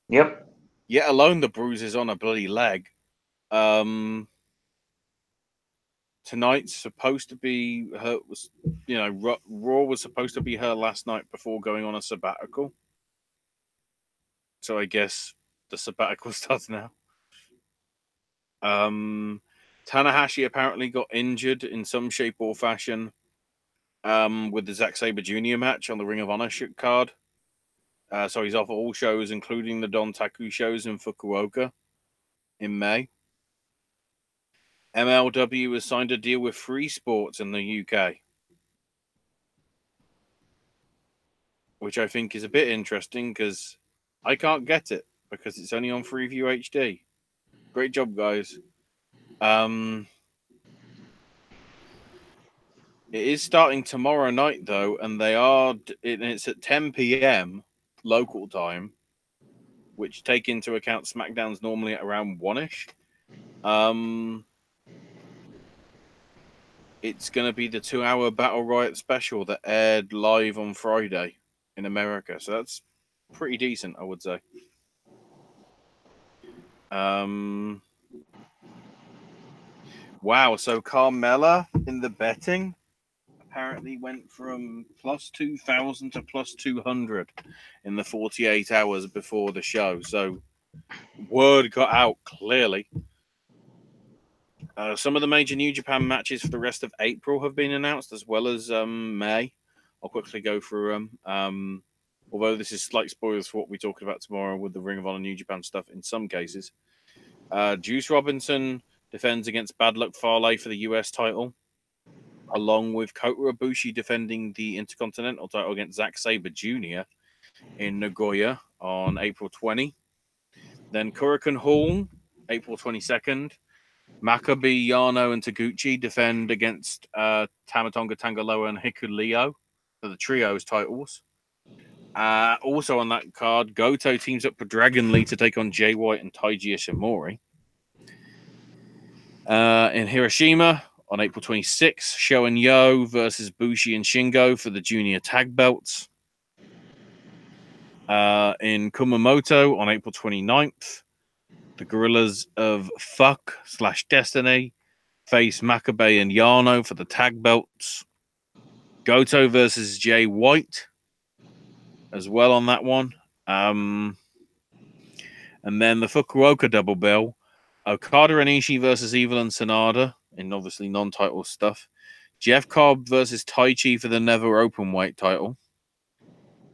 Yep. Yet alone the bruises on her bloody leg. Tonight's supposed to be her. Raw was supposed to be her last night before going on a sabbatical. So I guess the sabbatical starts now. Tanahashi apparently got injured in some shape or fashion with the Zack Sabre Jr. match on the Ring of Honor card. So he's off all shows, including the Don Taku shows in Fukuoka in May. MLW has signed a deal with Free Sports in the UK, which I think is a bit interesting because I can't get it because it's only on Freeview HD. Great job, guys. It is starting tomorrow night, though, and it's at 10 p.m. local time, which take into account SmackDown's normally at around 1-ish. It's going to be the 2-hour Battle Riot special that aired live on Friday in America. So that's pretty decent, I would say. Wow, so Carmella in the betting apparently went from plus 2,000 to plus 200 in the 48 hours before the show. So word got out clearly. Some of the major New Japan matches for the rest of April have been announced, as well as May. I'll quickly go through them. Although this is slight spoilers for what we're talking about tomorrow with the Ring of Honor New Japan stuff in some cases. Juice Robinson defends against Bad Luck Fale for the US title, along with Kota Ibushi defending the Intercontinental title against Zack Sabre Jr. in Nagoya on April 20. Then Hurricane Hall, April 22nd. Maccabi, Yano, and Taguchi defend against Tamatonga Tangaloa and Hikuleo for the trios titles. Also on that card, Goto teams up with Dragon Lee to take on Jay White and Taiji Ishimori. In Hiroshima, on April 26th, Sho and Yo versus Bushi and Shingo for the junior tag belts. In Kumamoto, on April 29th, the Gorillas of Fuck/Destiny face Makabe and Yano for the tag belts. Goto versus Jay White as well on that one. And then the Fukuoka double bill. Okada and Ishii versus Evil and Sanada in obviously non-title stuff. Jeff Cobb versus Taichi for the Never Openweight title.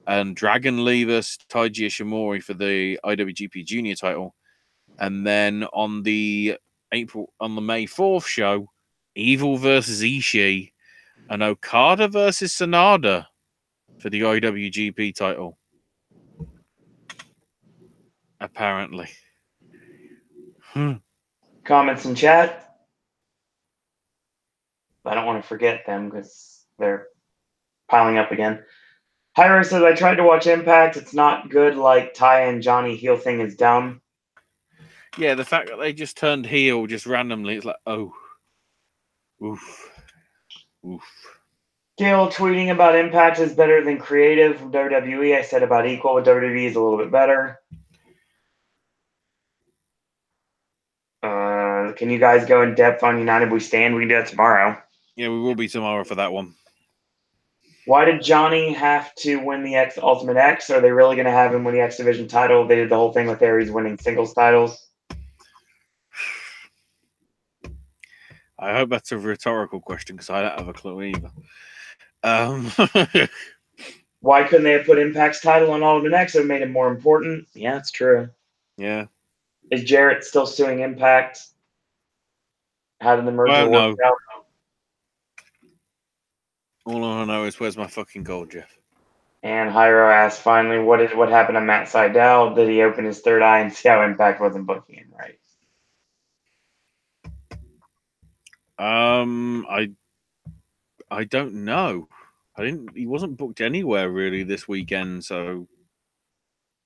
And Dragon Lee versus Taiji Ishimori for the IWGP Junior title. And then on the May 4th show, Evil versus Ishii and Okada versus Sanada for the IWGP title. Apparently. Comments in chat. I don't want to forget them because they're piling up again. Hyra says, I tried to watch Impact. It's not good like Ty and Johnny heel thing is dumb. Yeah, the fact that they just turned heel just randomly, it's like, oh. Oof. Oof. Gail tweeting about Impact is better than creative from WWE. I said about equal, but WWE is a little bit better. Can you guys go in depth on United We Stand? We can do that tomorrow. Yeah, we will be tomorrow for that one. Why did Johnny have to win the X Ultimate X? Are they really going to have him win the X Division title? They did the whole thing with Aries winning singles titles. I hope that's a rhetorical question because I don't have a clue either. Why couldn't they have put Impact's title on Ultimate X? It made it more important. Yeah, it's true. Yeah. Is Jarrett still suing Impact? How did the merger work out? All I know is where's my fucking gold, Jeff? And Hyro asked finally, what happened to Matt Sydal? Did he open his third eye and see how Impact wasn't booking him right? I don't know. He wasn't booked anywhere really this weekend, so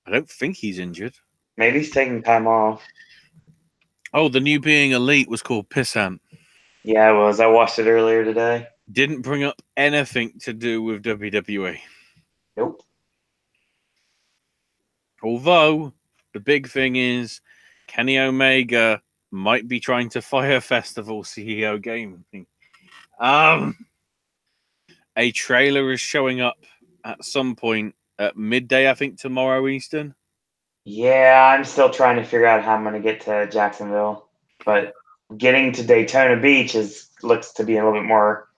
I don't think he's injured. Maybe he's taking time off. Oh, the new Being Elite was called Pissant. Yeah, it was. I watched it earlier today. Didn't bring up anything to do with WWE. Nope. Although, the big thing is Kenny Omega might be trying to fire Festival CEO Gaming. A trailer is showing up at some point at midday, I think, tomorrow Eastern. Yeah, I'm still trying to figure out how I'm going to get to Jacksonville. But getting to Daytona Beach looks to be a little bit more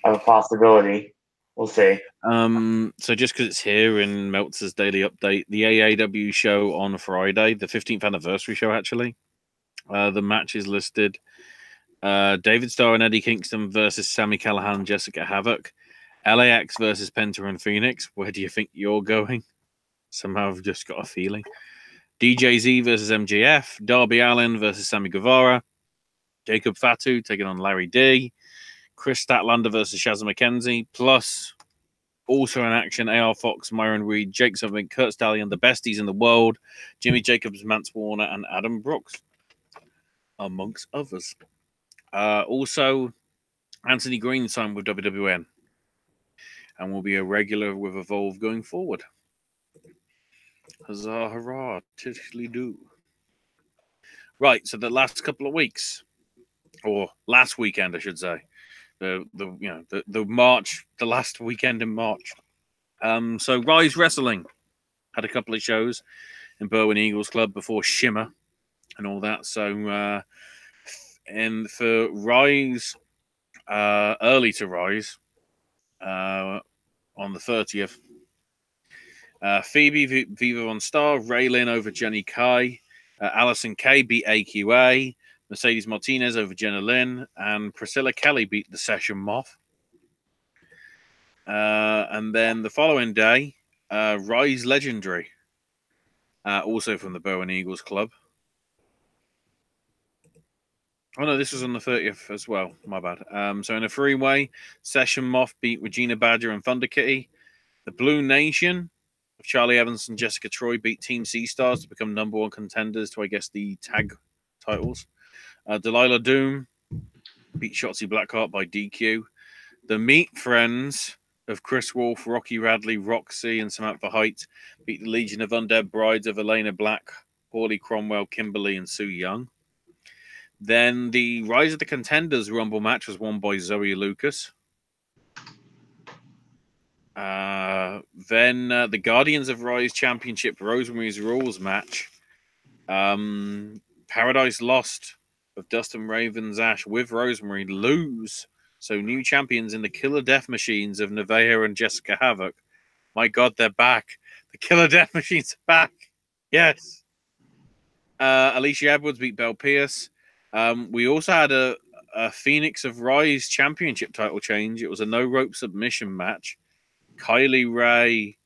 of a possibility. We'll see. So just because it's here in Meltzer's Daily Update, the AAW show on Friday, the 15th anniversary show, actually, the match is listed. David Starr and Eddie Kingston versus Sami Callihan and Jessica Havoc. LAX versus Penta and Phoenix. Where do you think you're going? Somehow I've just got a feeling. DJZ versus MJF. Darby Allin versus Sammy Guevara. Jacob Fatu taking on Larry D. Chris Statlander versus Shazza McKenzie. Plus, also in action, AR Fox, Myron Reed, Jake Something, Kurt Stallion, the besties in the world, Jimmy Jacobs, Mance Warner, and Adam Brooks, amongst others. Also, Anthony Green signed with WWN and will be a regular with Evolve going forward. Huzzah, hurrah, tiddly do. Right, so the last couple of weeks, or last weekend, I should say, the March, the last weekend in March. So Rise Wrestling had a couple of shows in Berwyn Eagles Club before Shimmer and all that. So, and for Rise, early to Rise, on the 30th, Phoebe Viva on Star, Raylin over Jenny Kai, Allison Kay beat AQA, Mercedes Martinez over Jenna Lynn, and Priscilla Kelly beat the Session Moth. And then the following day, Rise Legendary, also from the Bowen Eagles Club. Oh no, this was on the 30th as well. My bad. So in a three-way, Session Moth beat Regina Badger and Thunder Kitty. The Blue Nation of Charlie Evans and Jessica Troy beat Team Sea Stars to become number one contenders to, I guess, the tag titles. Delilah Doom beat Shotzi Blackheart by DQ. The Meat Friends of Chris Wolf, Rocky Radley, Roxy, and Samantha Height beat the Legion of Undead Brides of Elena Black, Paulie Cromwell, Kimberly, and Sue Young. Then the Rise of the Contenders Rumble match was won by Zoe Lucas. Then the Guardians of Rise Championship Rosemary's Rules match. Paradise Lost of Dustin Ravens Ash with Rosemary lose. So new champions in the Killer Death Machines of Nevaeh and Jessica Havoc. My God, they're back. The Killer Death Machines are back. Yes. Alicia Edwards beat Belle Pierce. We also had a Phoenix of Rise Championship title change. It was a no-rope submission match. Kylie Ray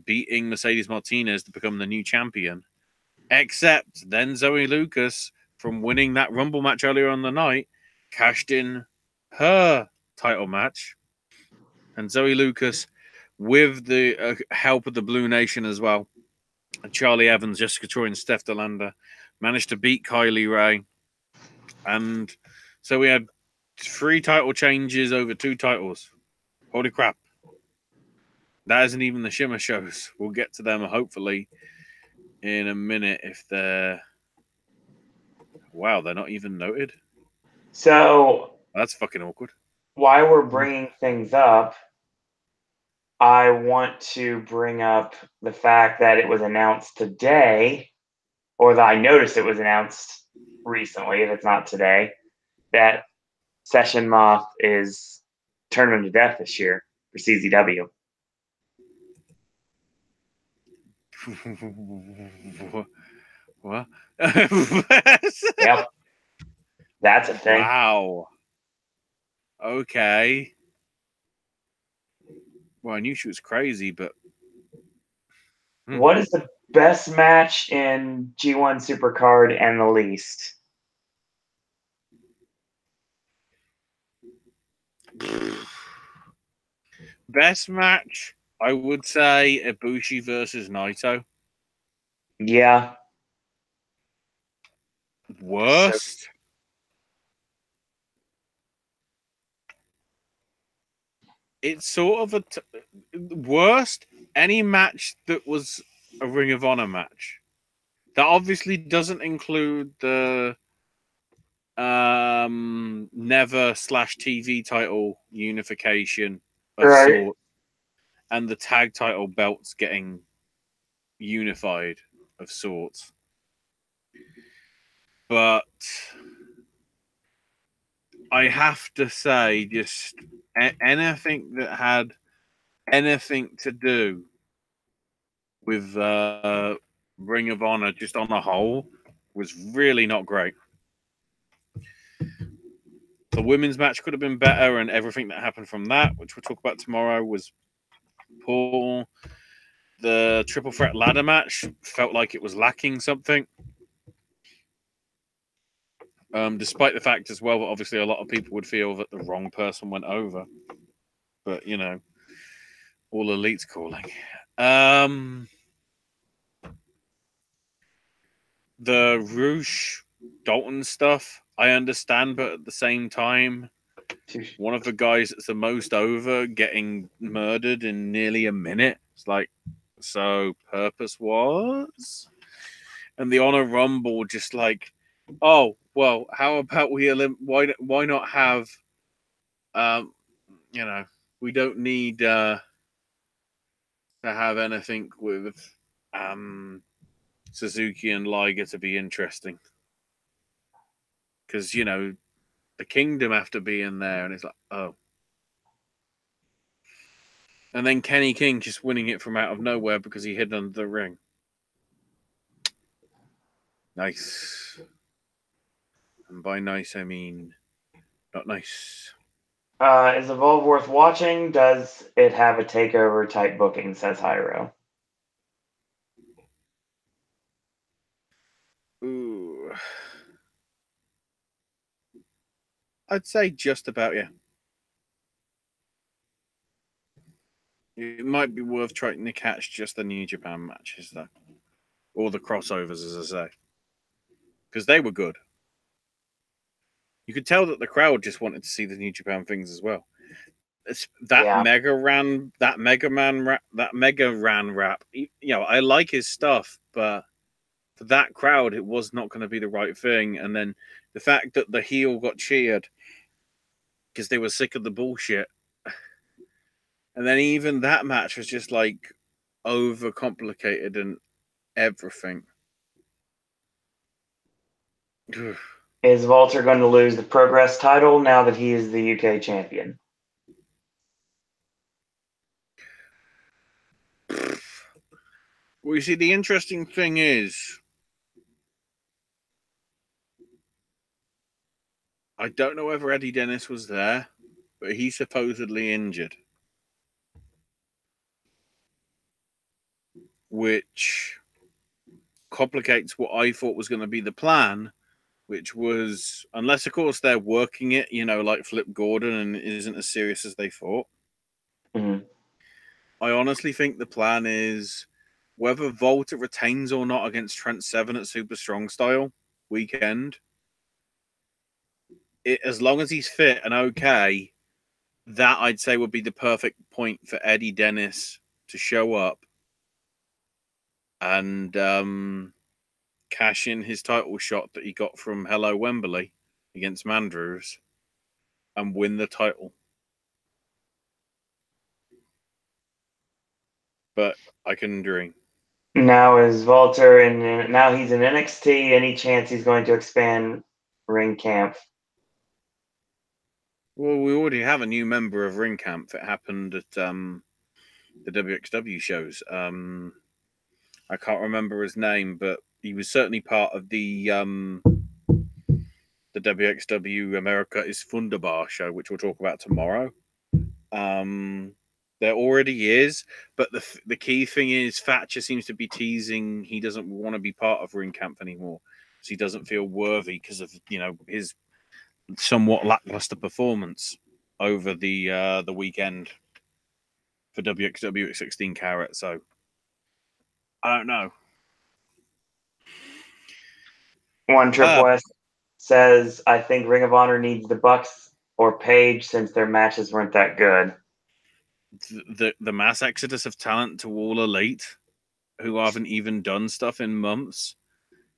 beating Mercedes Martinez to become the new champion. Except then Zoe Lucas, from winning that Rumble match earlier on the night, cashed in her title match. And Zoe Lucas, with the help of the Blue Nation as well, and Charlie Evans, Jessica Troy, and Steph DeLanda, managed to beat Kylie Ray. And so we had 3 title changes over 2 titles. Holy crap. That isn't even the Shimmer shows. We'll get to them hopefully in a minute if they're... Wow, they're not even noted? So That's fucking awkward. while we're bringing things up, I want to bring up the fact that it was announced today, or that I noticed it was announced recently, if it's not today, that Session Moth is Tournament of Death this year for CZW. What? Yep. That's a thing. Wow. Okay. Well, I knew she was crazy, but... What is the best match in G1 Supercard and the least? Best match, I would say Ibushi versus Naito. Yeah. Worst? It's sort of worst. Any match that was a Ring of Honor match. That obviously doesn't include the Never/TV title unification of sorts, and the tag title belts getting unified of sorts. But I have to say, just anything that had anything to do with Ring of Honor, just on a whole, was really not great. The women's match could have been better, and everything that happened from that, which we'll talk about tomorrow, was poor. The triple threat ladder match felt like it was lacking something. Despite the fact as well that obviously a lot of people would feel that the wrong person went over. But, you know, all elite's calling. The Roosh Dalton stuff, I understand, but at the same time, one of the guys that's the most over getting murdered in nearly a minute. It's like, so purpose was? And the Honor Rumble just like, oh, well, how about we why not have you know, we don't need to have anything with Suzuki and Liger to be interesting. Because, you know, the Kingdom have to be in there, and it's like, oh. And then Kenny King just winning it from out of nowhere because he hid under the ring. Nice. And by nice, I mean not nice. Is Evolve worth watching? Does it have a takeover type booking, says Hyro? Ooh. I'd say just about, yeah. It might be worth trying to catch just the New Japan matches, though. Or the crossovers, as I say. Because they were good. You could tell that the crowd just wanted to see the New Japan things as well. Mega Ran rap. You know, I like his stuff, but for that crowd, it was not going to be the right thing. And then the fact that the heel got cheered because they were sick of the bullshit. And then even that match was just like overcomplicated and everything. Is Walter going to lose the Progress title now that he is the UK champion? Well, you see, the interesting thing is, I don't know whether Eddie Dennis was there, but he's supposedly injured. which complicates what I thought was going to be the plan, which was, unless of course they're working it, like Flip Gordon, and it isn't as serious as they thought. Mm-hmm. I honestly think the plan is whether Volta retains or not against Trent Seven at Super Strong Style weekend. As long as he's fit and okay, that I'd say would be the perfect point for Eddie Dennis to show up and cash in his title shot that he got from Hello Wembley against Mandrews and win the title. But I can dream. Now is Walter in? Now he's in NXT. Any chance he's going to expand Ring Camp? Well, we already have a new member of Ring Camp. It happened at the WXW shows. I can't remember his name, but he was certainly part of the WXW America is Wunderbar show, which we'll talk about tomorrow. There already is, but the key thing is Thatcher seems to be teasing he doesn't want to be part of Ring Camp anymore, so he doesn't feel worthy because of his somewhat lackluster performance over the weekend for WXW at 16 carat. So I don't know. One Triple S says, I think Ring of Honor needs the Bucks or Page since their matches weren't that good. The mass exodus of talent to All Elite, who haven't even done stuff in months,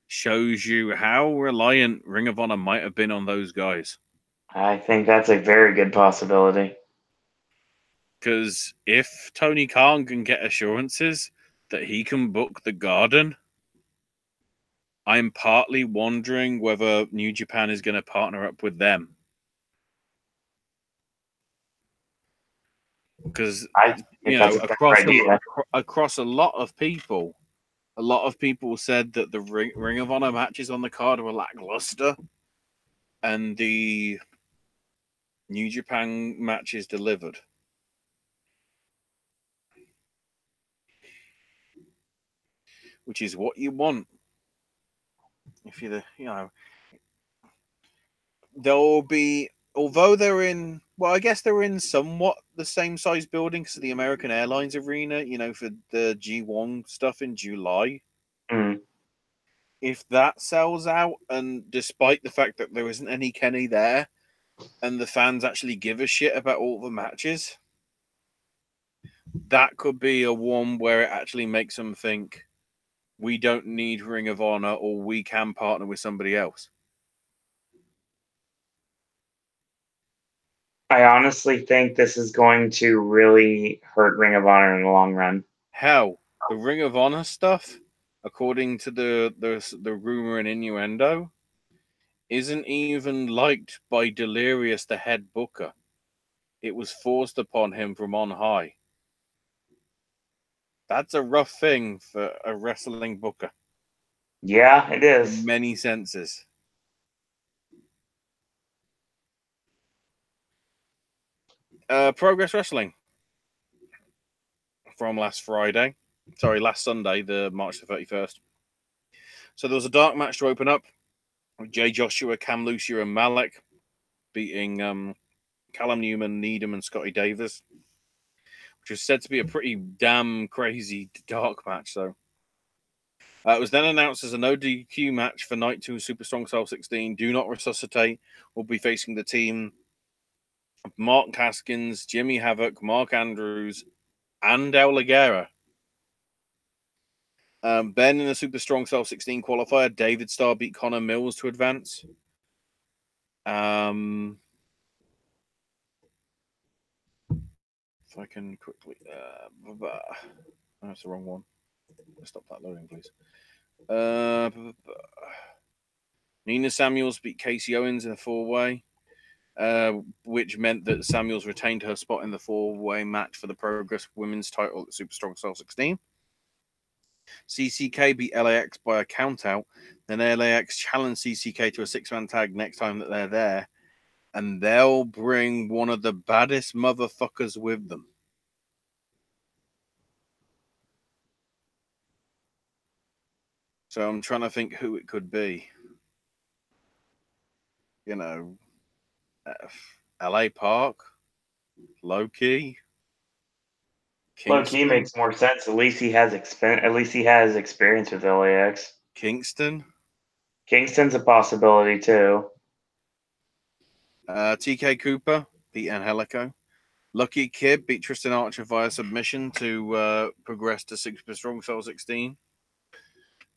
shows you how reliant Ring of Honor might have been on those guys. I think that's a very good possibility. Because if Tony Khan can get assurances that he can book the Garden, I'm partly wondering whether New Japan is going to partner up with them. Because across a lot of people said that the Ring of Honor matches on the card were lackluster, and the New Japan matches delivered. Which is what you want. If you're they'll be, although they're in, well, I guess they're in somewhat the same size building because of the American Airlines Arena, for the G1 stuff in July. Mm. If that sells out, and despite the fact that there isn't any Kenny there, and the fans actually give a shit about all the matches, that could be a one where it actually makes them think, we don't need Ring of Honor, or we can partner with somebody else. I honestly think this is going to really hurt Ring of Honor in the long run. Hell, the Ring of Honor stuff, according to the rumor and innuendo, isn't even liked by Delirious, the head booker. It was forced upon him from on high. That's a rough thing for a wrestling booker. Yeah, it is. In many senses. Progress Wrestling from last Sunday, the March the 31st. So there was a dark match to open up. Jay Joshua, Cam Lucia, and Malik beating Callum Newman, Needham, and Scotty Davis, which is said to be a pretty damn crazy dark match. So it was then announced as a no DQ match for Night 2 Super Strong Style 16. Do Not Resuscitate will be facing the team of Mark Haskins, Jimmy Havoc, Mark Andrews, and El Ligera. Ben in the Super Strong Style 16 qualifier, David Starr beat Connor Mills to advance. If I can quickly... that's the wrong one. Stop that loading, please. Nina Samuels beat Casey Owens in a four-way, which meant that Samuels retained her spot in the four-way match for the Progress Women's title at Super Strong Style 16. CCK beat LAX by a countout. Then LAX challenged CCK to a six-man tag next time that they're there, and they'll bring one of the baddest motherfuckers with them. So I'm trying to think who it could be. You know, LA Park, Loki, Low key Kingston, makes more sense. At least he has experience with LAX. Kingston, Kingston's a possibility too. TK Cooper beat Angelico. Lucky Kid beat Tristan Archer via submission to progress to Super Strong Style 16.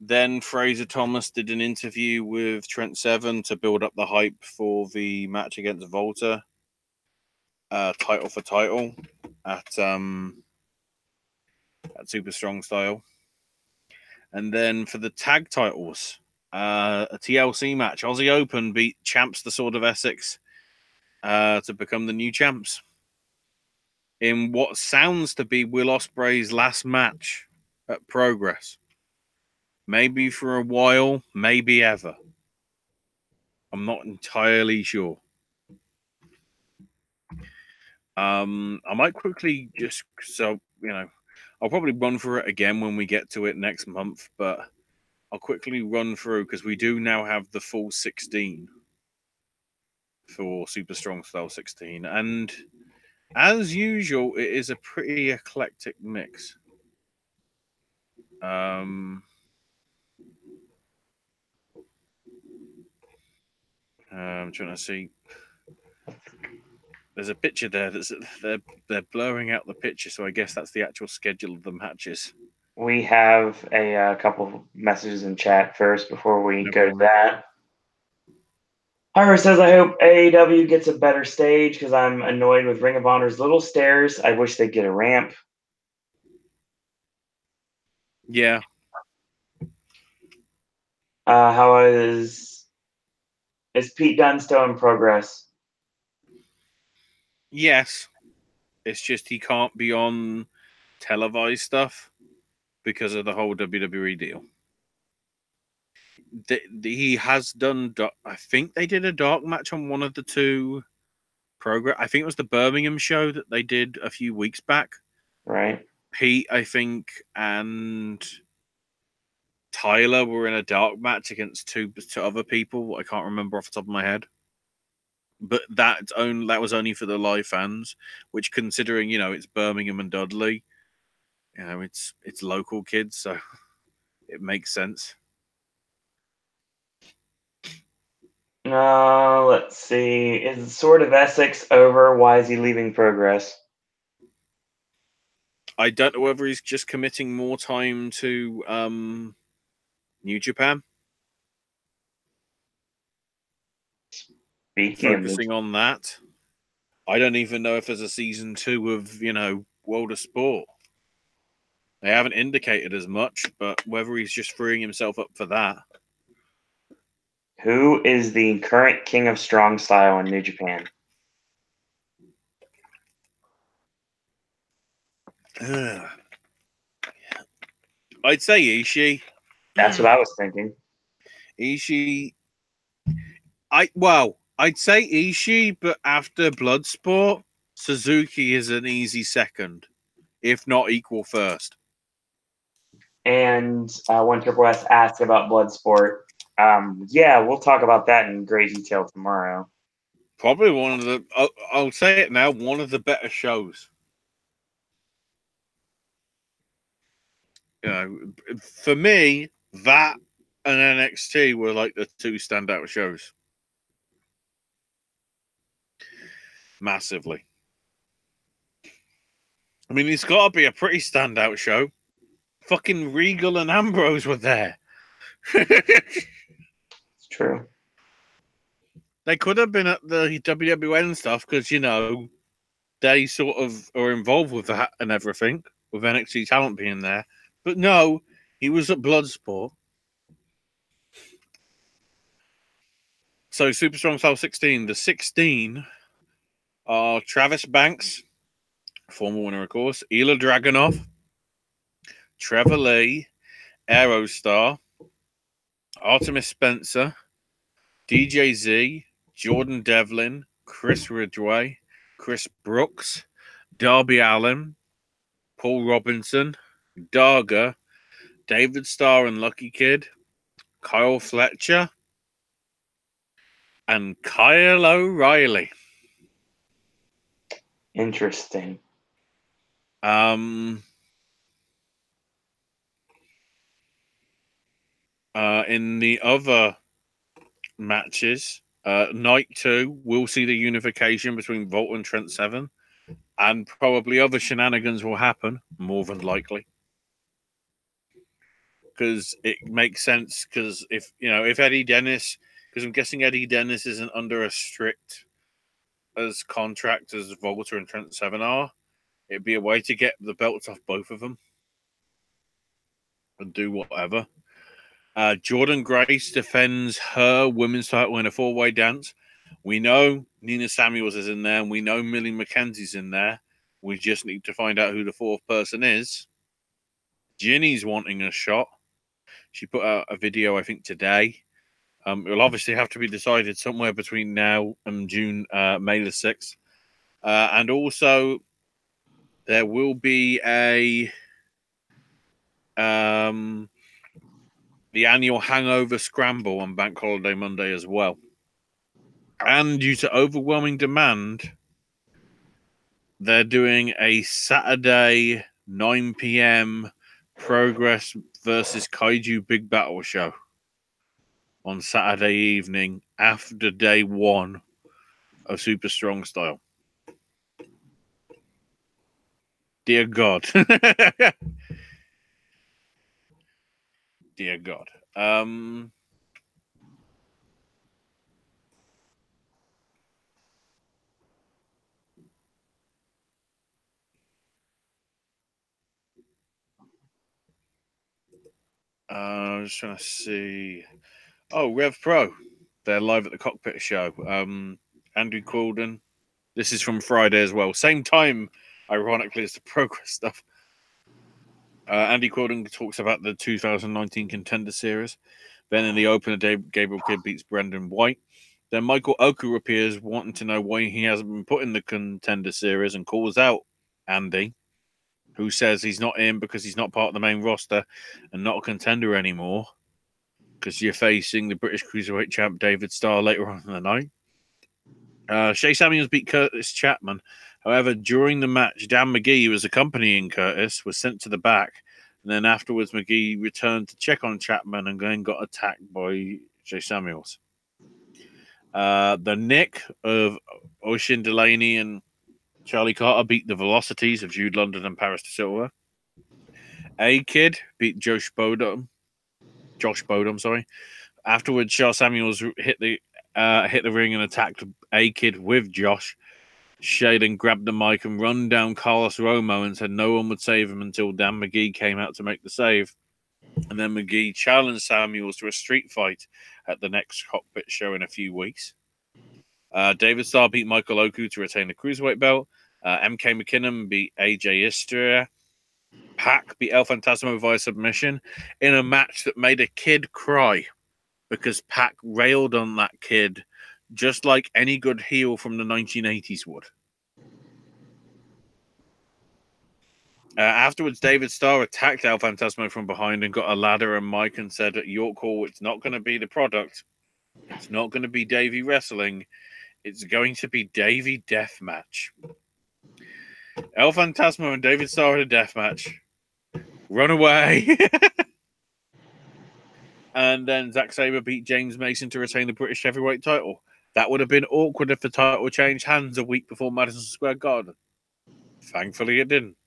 Then Fraser Thomas did an interview with Trent Seven to build up the hype for the match against Volta, title for title at Super Strong Style. And then for the tag titles, a TLC match. Aussie Open beat Champs the Sword of Essex to become the new champs in what sounds to be Will Ospreay's last match at Progress. Maybe for a while, maybe ever. I'm not entirely sure. I might quickly just I'll probably run through it again when we get to it next month, but I'll quickly run through because we do now have the full 16 for Super Strong Style 16, and as usual, it is a pretty eclectic mix. I'm trying to see. There's a picture there they're blurring out the picture, so I guess that's the actual schedule of the matches. We have a couple of messages in chat first before we No go to problem. that. Ira says, I hope AEW gets a better stage because I'm annoyed with Ring of Honor's little stairs. I wish they'd get a ramp. Yeah. How is Pete Dunne still in progress? Yes. It's just he can't be on televised stuff because of the whole WWE deal. He has done. I think they did a dark match on one of the two program. I think it was the Birmingham show that they did a few weeks back. Right. Pete, I think, and Tyler were in a dark match against two other people. I can't remember off the top of my head. But that was only for the live fans, which, considering it's Birmingham and Dudley, it's local kids, so it makes sense. Let's see. Is the Sword of Essex over? Why is he leaving Progress? I don't know whether he's just committing more time to New Japan, focusing on that. I don't even know if there's a season 2 of World of Sport. They haven't indicated as much, but whether he's just freeing himself up for that. Who is the current king of strong style in New Japan? I'd say Ishii. That's what I was thinking. Ishii. I'd say Ishii, but after Bloodsport, Suzuki is an easy second, if not equal first. And when Triple S asked about Bloodsport, yeah, we'll talk about that in great detail tomorrow. Probably one of the, I'll say it now, one of the better shows. For me, that and NXT were like the two standout shows. Massively. I mean, it's got to be a pretty standout show. Fucking Regal and Ambrose were there. It's true. They could have been at the WWN stuff because, they sort of are involved with that and everything, with NXT talent being there. But no, he was at Bloodsport. So Super Strong Style 16. The 16 are Travis Banks, former winner, of course, Ela Dragunov, Trevor Lee, Aerostar, Artemis Spencer, DJ Z, Jordan Devlin, Chris Ridgway, Chris Brooks, Darby Allin, Paul Robinson, Darga, David Starr and Lucky Kid, Kyle Fletcher, and Kyle O'Reilly. Interesting. In the other matches, night 2, we'll see the unification between Volt and Trent Seven, and probably other shenanigans will happen, more than likely. Because it makes sense, because if Eddie Dennis, because I'm guessing Eddie Dennis isn't under as strict as contract as Volta and Trent Seven are, it'd be a way to get the belts off both of them and do whatever. Jordan Grace defends her women's title in a 4-way dance. We know Nina Samuels is in there, and we know Millie McKenzie's in there. We just need to find out who the fourth person is. Ginny's wanting a shot. She put out a video, I think, today. It will obviously have to be decided somewhere between now and May the 6th. And also, there will be the annual Hangover Scramble on Bank Holiday Monday as well. And due to overwhelming demand, they're doing a Saturday 9 p.m. Progress versus Kaiju Big Battle show on Saturday evening after day 1 of Super Strong Style. Dear God. Dear God. I'm just trying to see. Oh, Rev Pro. They're live at the Cockpit show. Andrew Quilden. This is from Friday as well. Same time, ironically, as the Progress stuff. Andy Quilden talks about the 2019 Contender Series. Then in the opener, Gabriel Kidd beats Brendan White. Then Michael Oku appears, wanting to know why he hasn't been put in the Contender Series, and calls out Andy, who says he's not in because he's not part of the main roster and not a contender anymore, because you're facing the British Cruiserweight champ David Starr later on in the night. Shea Samuels beat Curtis Chapman. However, during the match, Dan McGee, who was accompanying Curtis, was sent to the back. And then afterwards, McGee returned to check on Chapman and then got attacked by Shea Samuels. The Nick of Ocean Delaney and Charlie Carter beat the Velocities of Jude London and Paris De Silva. A-Kid beat Josh Bodum. Afterwards, Shea Samuels hit the ring and attacked A-Kid with Josh. Shea then grabbed the mic and run down Carlos Romo and said no one would save him until Dan McGee came out to make the save. And then McGee challenged Samuels to a street fight at the next Cockpit show in a few weeks. David Starr beat Michael Oku to retain the Cruiserweight belt. MK McKinnon beat AJ Istria. Pac beat El Fantasma via submission in a match that made a kid cry because Pac railed on that kid just like any good heel from the 1980s would. Afterwards, David Starr attacked El Fantasma from behind and got a ladder and mic and said at York Hall, it's not going to be the product. It's not going to be Davey Wrestling. It's going to be Davey Deathmatch. El Fantasma and David Starr had a deathmatch. Run away. And then Zack Sabre beat James Mason to retain the British Heavyweight title. That would have been awkward if the title changed hands a week before Madison Square Garden. Thankfully, it didn't.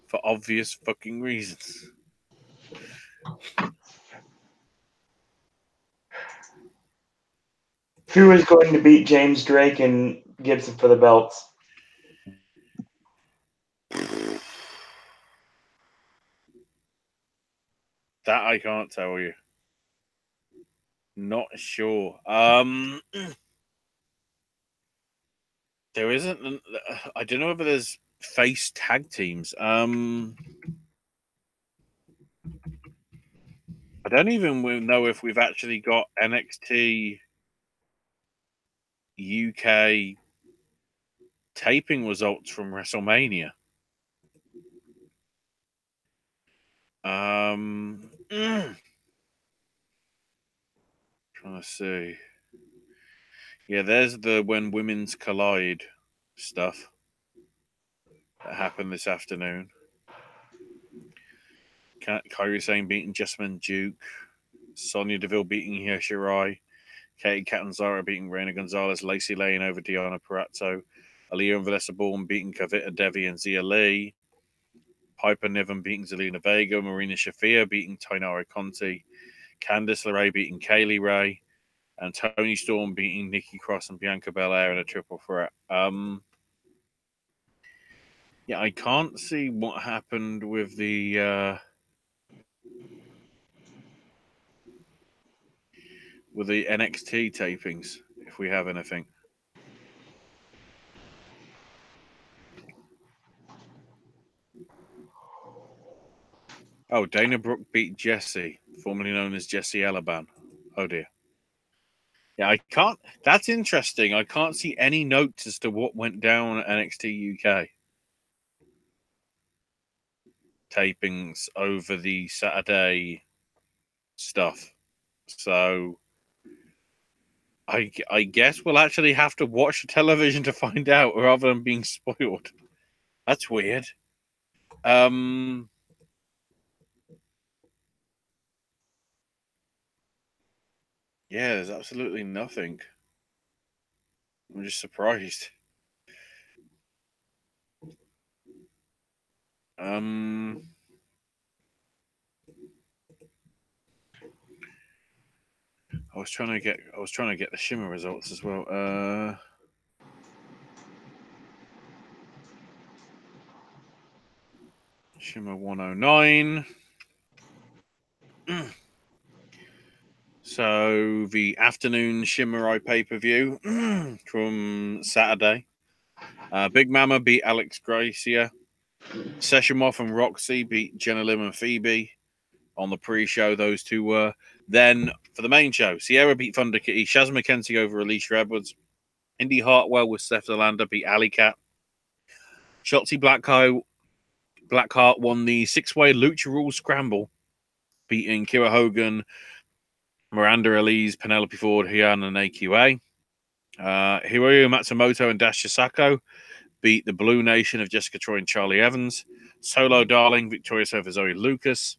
For obvious fucking reasons. Who is going to beat James Drake and Gibson for the belts? That I can't tell you. Not sure. There isn't. I don't know if there's face tag teams. I don't even know if we've actually got NXT UK taping results from WrestleMania. Trying to see. Yeah, there's the when women's collide stuff that happened this afternoon. Kairi Sane beating Jessamine Duke. Sonya Deville beating Io Shirai. Katie Catanzaro beating Reina Gonzalez. Lacey Lane over Deonna Purrazzo. Aaliyah and Vanessa Bourne beating Kavita Devi and Zia Lee. Piper Niven beating Zelina Vega. Marina Shafir beating Tainara Conti. Candice LeRae beating Kaylee Ray. And Tony Storm beating Nikki Cross and Bianca Belair in a triple threat. Yeah, I can't see what happened with the NXT tapings, if we have anything. Oh, Dana Brooke beat Jesse, formerly known as Jesse Elaban. Oh dear. Yeah, I can't. That's interesting. I can't see any notes as to what went down at NXT UK tapings over the Saturday stuff. So I guess we'll actually have to watch the television to find out rather than being spoiled. That's weird. Yeah, there's absolutely nothing. I'm just surprised. I was trying to get the Shimmer results as well. Shimmer 109. So the afternoon Shimmer pay-per-view from Saturday. Big Mama beat Alex Gracia. Session Moth and Roxy beat Jenna Lim and Phoebe. On the pre-show, those two were. Then for the main show, Sierra beat Thunder Kitty. Shaz McKenzie over Alicia Edwards. Indy Hartwell with Steph Delander beat Alley Cat. Shotzi Blackheart won the six-way Lucha Rules Scramble, beating Kira Hogan, Miranda Elise, Penelope Ford, Heian, and AQA. Hiroyo Matsumoto and Dash Chisako beat the Blue Nation of Jessica Troy and Charlie Evans. Solo Darling victorious over Zoe Lucas.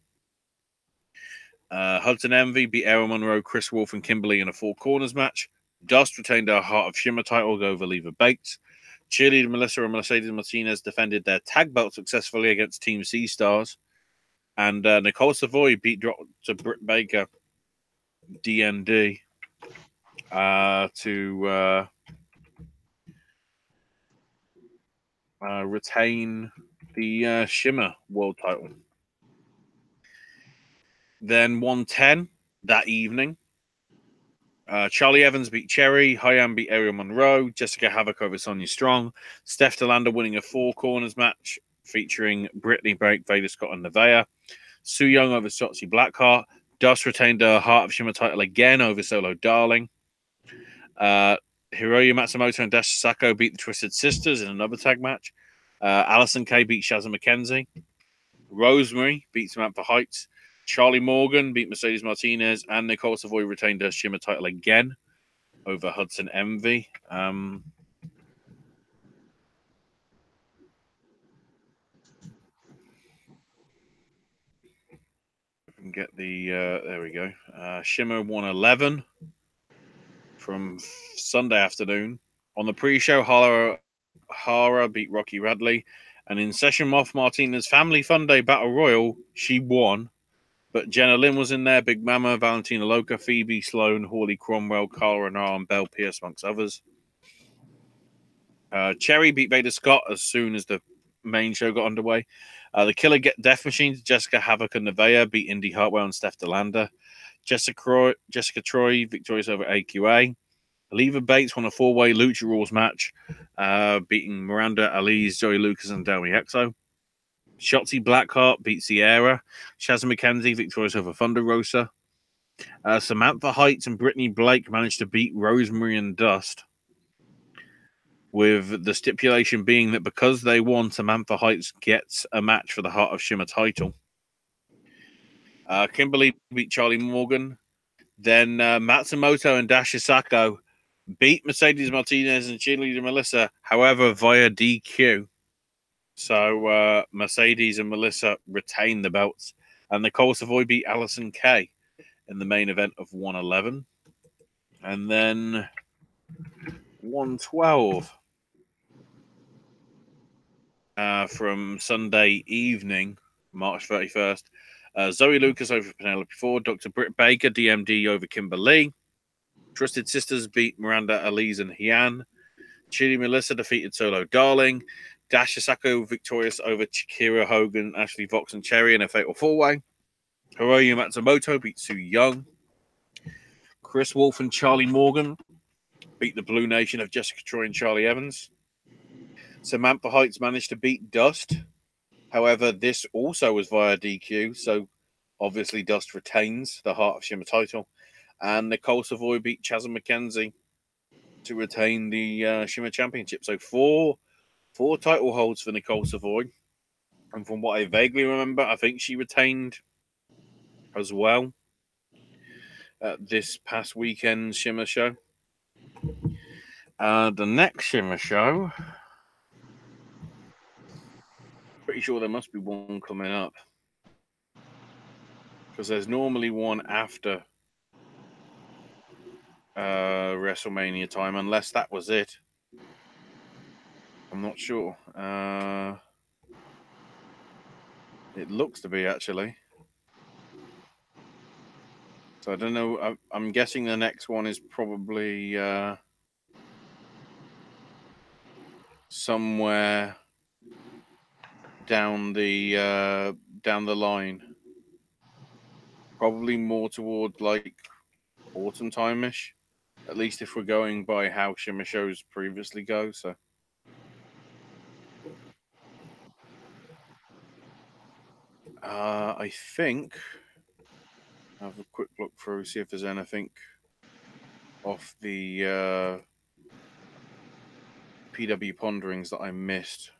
Hudson Envy beat Aaron Monroe, Chris Wolf, and Kimberly in a four corners match. Dust retained her Heart of Shimmer title over Leva Bates. Cheerleader Melissa and Mercedes Martinez defended their tag belt successfully against Team C Stars. And Nicole Savoy beat Dr. Britt Baker, DND, to retain the Shimmer world title. Then 110 that evening. Charlie Evans beat Cherry. Hyam beat Ariel Monroe. Jessica Havoc over Sonya Strong. Steph Delander winning a four corners match featuring Brittany Brake, Vader Scott, and Nevaeh. Su Young over Shotzi Blackheart. Dust retained her Heart of Shimmer title again over Solo Darling. Hiroyo Matsumoto and Dash Sako beat the Twisted Sisters in another tag match. Allison Kay beat Shazza McKenzie. Rosemary beat Samantha Heights. Charlie Morgan beat Mercedes Martinez, and Nicole Savoy retained her Shimmer title again over Hudson Envy. Get the there we go. Shimmer 111 from Sunday afternoon. On the pre-show, Hara beat Rocky Radley, and in Session Moth Martinez Family Fun Day Battle Royal, she won. But Jenna Lynn was in there, Big Mama, Valentina Loca, Phoebe Sloan, Hawley Cromwell, Cara Renard, and Belle Pierce, amongst others. Cherry beat Vader Scott as soon as the main show got underway. The Killer Death Machines, Jessica Havoc and Nevaeh beat Indy Hartwell and Steph Delander. Jessica Troy victorious over AQA. Leva Bates won a four-way Lucha Rules match, beating Miranda Elise, Joey Lucas, and Delmy Exo. Shotzi Blackheart beat Sierra. Shazza McKenzie victorious over Thunder Rosa. Samantha Heights and Brittany Blake managed to beat Rosemary and Dust, with the stipulation being that because they won, Samantha Heights gets a match for the Heart of Shimmer title. Kimberly beat Charlie Morgan. Then Matsumoto and Dash Sako beat Mercedes Martinez and cheerleader Melissa, however, via DQ. So Mercedes and Melissa retain the belts. And Nicole Savoy beat Allison Kay in the main event of 111. And then 112 from Sunday evening, March 31st. Zoe Lucas over Penelope Ford. Dr. Britt Baker, DMD over Kimberly. Trusted Sisters beat Miranda Elise and Hyan. Chili Melissa defeated Solo Darling. Dash Sako victorious over Chikira Hogan, Ashley Fox, and Cherry in a fatal four-way. Hiroyu Matsumoto beat Sue Young. Chris Wolf and Charlie Morgan beat the Blue Nation of Jessica Troy and Charlie Evans. Samantha Heights managed to beat Dust. However, this also was via DQ, so obviously Dust retains the Heart of Shimmer title. And Nicole Savoy beat Chazza McKenzie to retain the Shimmer Championship. So four title holds for Nicole Savoy. And from what I vaguely remember, I think she retained as well at this past weekend's Shimmer show. The next Shimmer show, pretty sure there must be one coming up. Because there's normally one after WrestleMania time, unless that was it. I'm not sure. It looks to be, actually. So I don't know. I'm guessing the next one is probably somewhere down the line. Probably more toward like autumn time-ish. At least if we're going by how Shimmer shows previously go. So. I think I'll have a quick look through, see if there's anything off the PW Ponderings that I missed.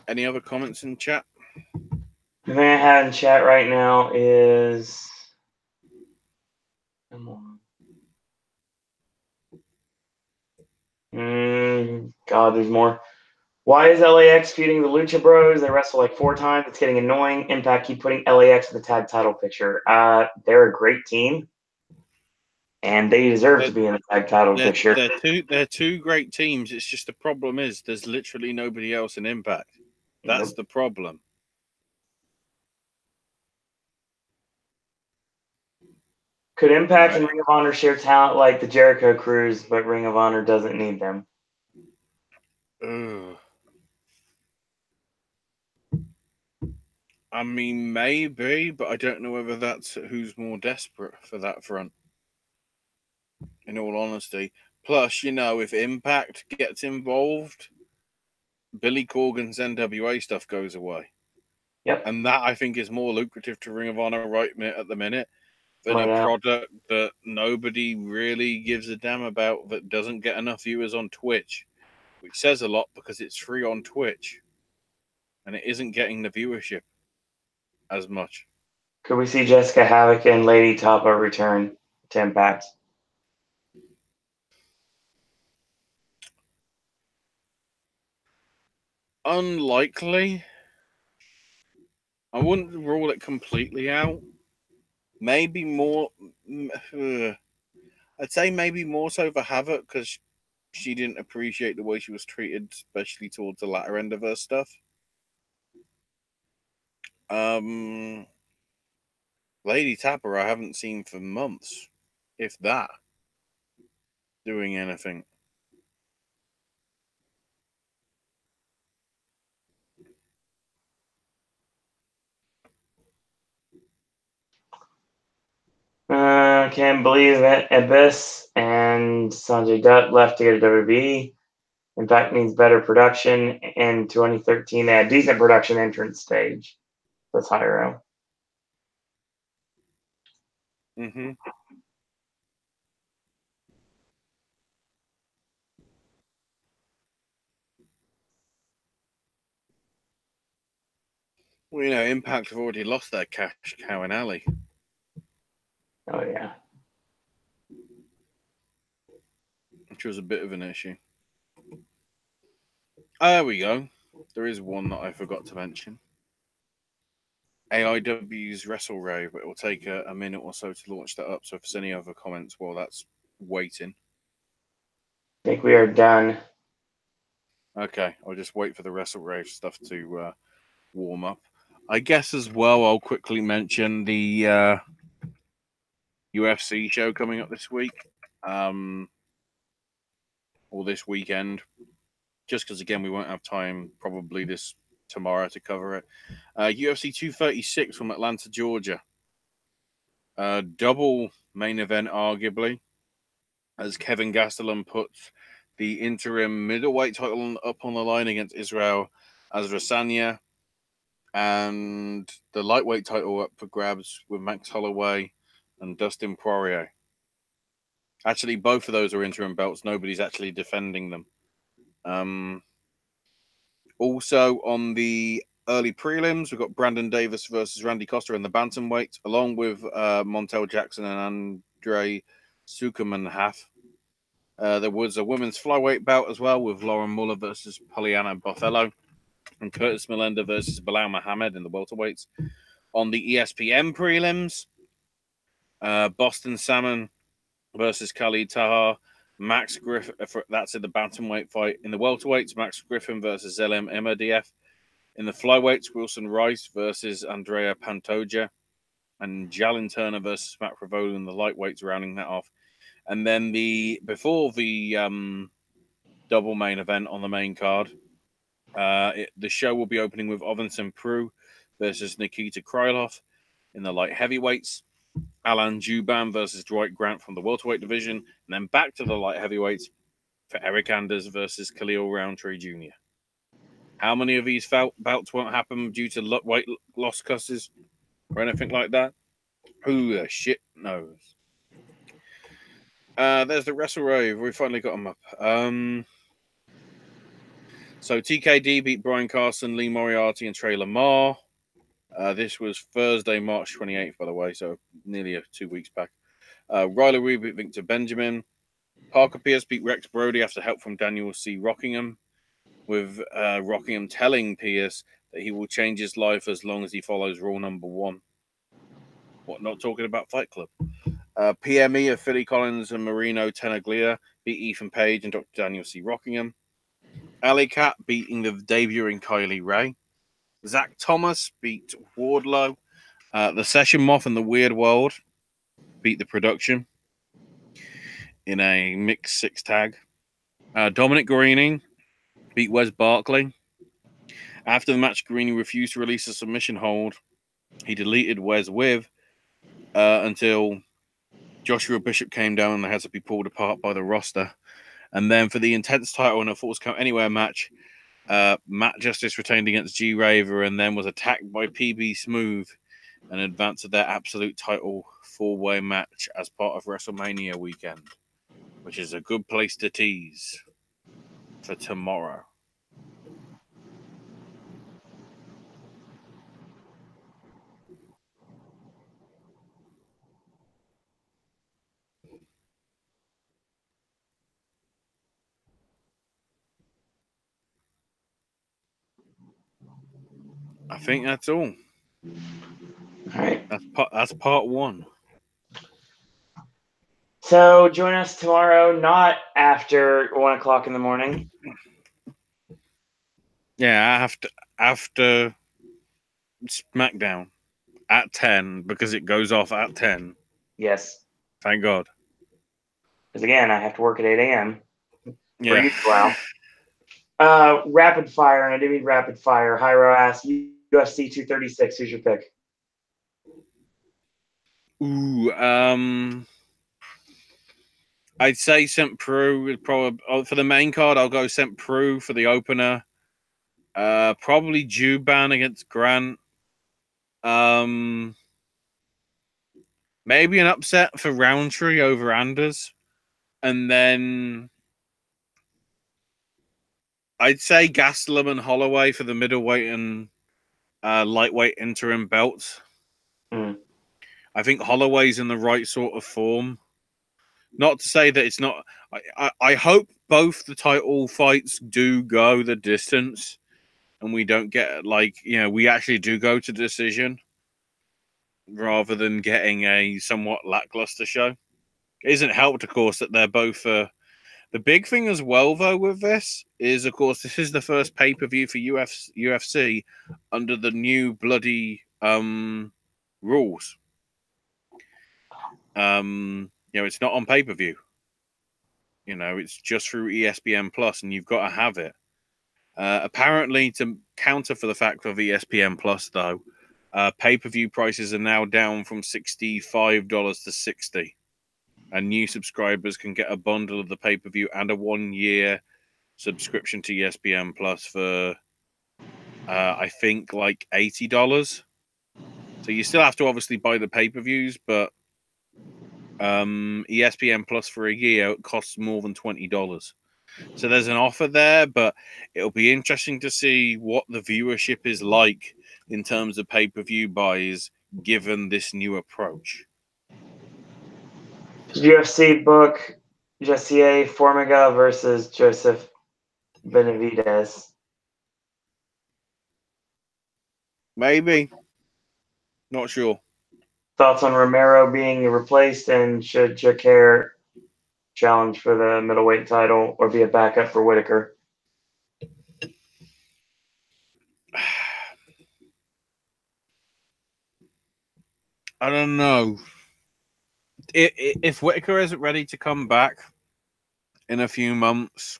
Any other comments in chat? The thing I have in chat right now is. Come on. God, there's more. Why is LAX feuding the Lucha Bros? They wrestle like 4 times. It's getting annoying. Impact keep putting LAX in the tag title picture. They're a great team, and they deserve to be in the tag title picture. They're two great teams. It's just the problem is there's literally nobody else in Impact. That's the problem. Could Impact and Ring of Honor share talent like the Jericho Cruise, but Ring of Honor doesn't need them? I mean, maybe, but I don't know whether that's who's more desperate for that front. In all honesty. Plus, if Impact gets involved, Billy Corgan's NWA stuff goes away. Yep. And that, I think, is more lucrative to Ring of Honor at the minute than a product that nobody really gives a damn about that doesn't get enough viewers on Twitch, which says a lot because it's free on Twitch and it isn't getting the viewership as much. Could we see Jessica Havoc and Lady Tapa return to Impact? Unlikely. I wouldn't rule it completely out. Maybe more. I'd say maybe more so for Havoc because she didn't appreciate the way she was treated, especially towards the latter end of her stuff. Lady Tapper, I haven't seen for months, if that, doing anything. Can't believe it. Abyss and Sanjay Dutt left to go to WWE. Impact needs better production. In 2013, they had decent production entrance stage. That's Hyro. Mm-hmm. Well, Impact have already lost their cash cow in Alley. Oh, yeah. Which was a bit of an issue. There we go. There is one that I forgot to mention. AIW's Wrestle Rave, but it will take a minute or so to launch that up. So if there's any other comments while that's waiting. I think we are done. Okay, I'll just wait for the Wrestle Rave stuff to warm up. I guess as well, I'll quickly mention the UFC show coming up this week, or this weekend. Just because, again, we won't have time probably this tomorrow to cover it. UFC 236 from Atlanta, Georgia. Double main event, arguably, as Kevin Gastelum puts the interim middleweight title up on the line against Israel Adesanya, and the lightweight title up for grabs with Max Holloway and Dustin Poirier. Actually, both of those are interim belts. Nobody's actually defending them. Also on the early prelims, we've got Brandon Davis versus Randy Costa in the bantamweight, along with Montel Jackson and Andre Sukumanhaf. There was a women's flyweight bout as well with Lauren Muller versus Poliana Bothello and Curtis Melender versus Bilal Muhammad in the welterweights. On the ESPN prelims, Boston Salmon versus Khalid Tahar. Max Griffin, that's in the bantamweight fight. In the welterweights, Max Griffin versus Zelim Imadaev. In the flyweights, Wilson Rice versus Andrea Pantoja. And Jalen Turner versus Matt Pravola in the lightweights, rounding that off. And then before the double main event on the main card, the show will be opening with Ovinson Prue versus Nikita Krylov in the light heavyweights. Alan Juban versus Dwight Grant from the welterweight division, and then back to the light heavyweights for Eric Anders versus Khalil Roundtree Jr. How many of these bouts won't happen due to weight loss cusses or anything like that? Who the shit knows? There's the Wrestle Rave. We finally got them up. So TKD beat Brian Carson, Lee Moriarty, and Trey Lamar. This was Thursday, March 28th, by the way, so nearly 2 weeks back. Riley Reid beat Victor Benjamin. Parker Pierce beat Rex Brody after help from Daniel C. Rockingham, with Rockingham telling Pierce that he will change his life as long as he follows rule number 1. What, not talking about Fight Club? PME of Philly Collins and Marino Tenaglia beat Ethan Page and Dr. Daniel C. Rockingham. Alley Cat beating the debuting Kylie Ray. Zach Thomas beat Wardlow. The Session Moth and the Weird World beat the production in a mixed 6-tag. Dominic Guarini beat Wes Barkley. After the match, Guarini refused to release a submission hold. He deleted Wes with until Joshua Bishop came down and they had to be pulled apart by the roster. And then for the Intense title in a Falls Count Anywhere match, Matt Justice retained against G Raver and then was attacked by PB Smooth and advanced to their Absolute title 4-way match as part of WrestleMania weekend, which is a good place to tease for tomorrow. I think that's all. All right. That's part 1. So join us tomorrow, not after 1 o'clock in the morning. Yeah, after SmackDown at 10 because it goes off at 10. Yes. Thank God. Because again, I have to work at 8 a.m. Yeah. Rapid fire, and I do mean rapid fire. Hyro asks, UFC 236, who's your pick? Ooh, I'd say St. Preux probably for the main card. I'll go St. Preux for the opener. Probably Juban against Grant. Maybe an upset for Roundtree over Anders, and then I'd say Gastelum and Holloway for the middleweight and lightweight interim belts. I think Holloway's in the right sort of form. Not to say that it's not. I hope both the title fights do go the distance, and we don't get we actually do go to decision rather than getting a somewhat lackluster show. It isn't helped, of course, that they're both. The big thing as well, though, with this is, of course, this is the first pay-per-view for UFC under the new bloody rules. It's not on pay-per-view. It's just through ESPN Plus, and you've got to have it. Apparently, to counter for the fact of ESPN Plus, though, pay-per-view prices are now down from $65 to $60. And new subscribers can get a bundle of the pay-per-view and a 1-year subscription to ESPN Plus for, I think, like $80. So you still have to obviously buy the pay-per-views, but ESPN Plus for a year costs more than $20. So there's an offer there, but it'll be interesting to see what the viewership is like in terms of pay-per-view buys given this new approach. Did UFC book Jessier Formiga versus Joseph Benavidez? Maybe. Not sure. Thoughts on Romero being replaced, and should Jacare challenge for the middleweight title or be a backup for Whitaker? I don't know. If Whitaker isn't ready to come back in a few months,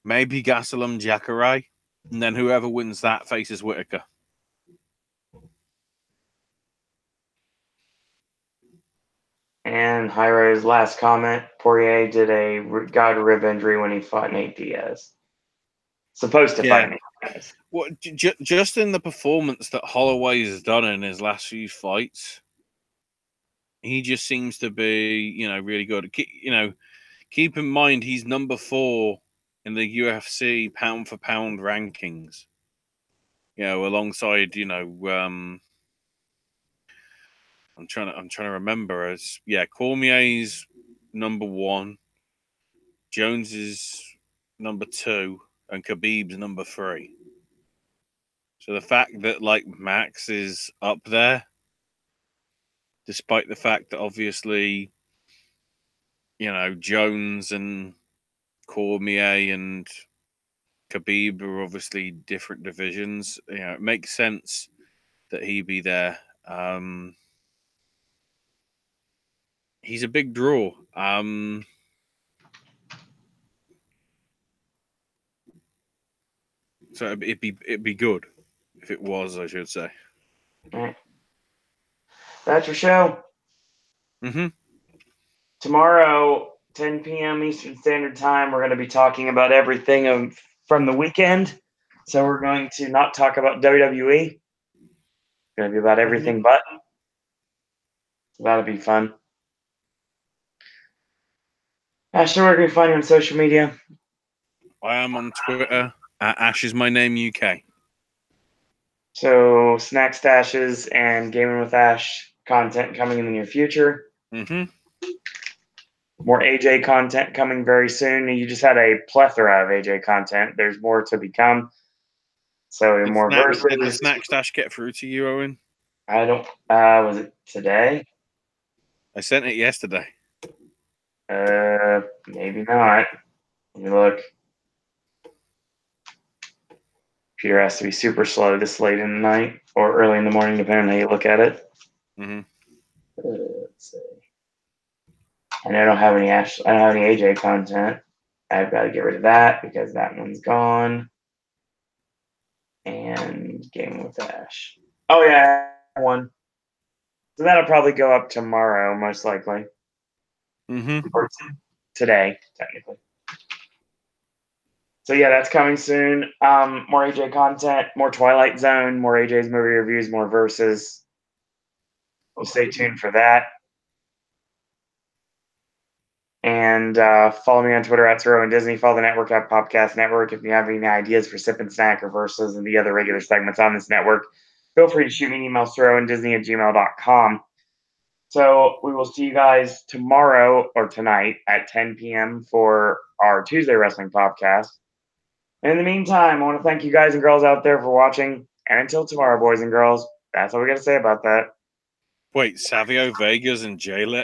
maybe Gastelum Jacare, and then whoever wins that faces Whitaker. And Jairo's last comment, Poirier did got a rib injury when he fought Nate Diaz. Supposed to fight Nate Diaz. Well, just in the performance that Holloway has done in his last few fights, he just seems to be, really good. Keep in mind he's number 4 in the UFC pound for pound rankings. Alongside, I'm trying to remember. Cormier's number 1, Jones is number 2, and Khabib's number 3. So the fact that Max is up there, despite the fact that obviously, Jones and Cormier and Khabib are obviously different divisions. It makes sense that he be there. He's a big draw. So it'd be good if it was, I should say. Right. That's your show. Mm-hmm. Tomorrow, 10 p.m. Eastern Standard Time, we're going to be talking about everything from the weekend. So we're going to not talk about WWE. It's going to be about everything but. So that'll be fun. Ashley, where can we find you on social media? I am on Twitter at Ash is my name UK. So Snack Stashes and Gaming with Ash content coming in the near future. Mm-hmm. More AJ content coming very soon. You just had a plethora of AJ content. There's more to become. So more verses. Did the Snack Stash get through to you, Owen? I don't. Was it today? I sent it yesterday. Maybe not. Let me look. Computer has to be super slow this late in the night or early in the morning, depending on how you look at it. Mm-hmm. Let's see. And I don't have any AJ content. I've got to get rid of that because that one's gone. And Game with Ash. Oh yeah, I have one. So that'll probably go up tomorrow, most likely. Mm-hmm. Or today, technically. So yeah, that's coming soon. More AJ content, more Twilight Zone, more AJ's movie reviews, more verses. We'll stay tuned for that. And follow me on Twitter at Zero and Disney. Follow the network at Popcast Network. If you have any ideas for Sip and Snack or verses and the other regular segments on this network, feel free to shoot me an email, throwindisney@gmail.com. So we will see you guys tomorrow or tonight at 10 p.m. for our Tuesday Wrestling Podcast. And in the meantime, I want to thank you guys and girls out there for watching. And until tomorrow, boys and girls, that's all we got to say about that. Wait, Savio Vega's in jail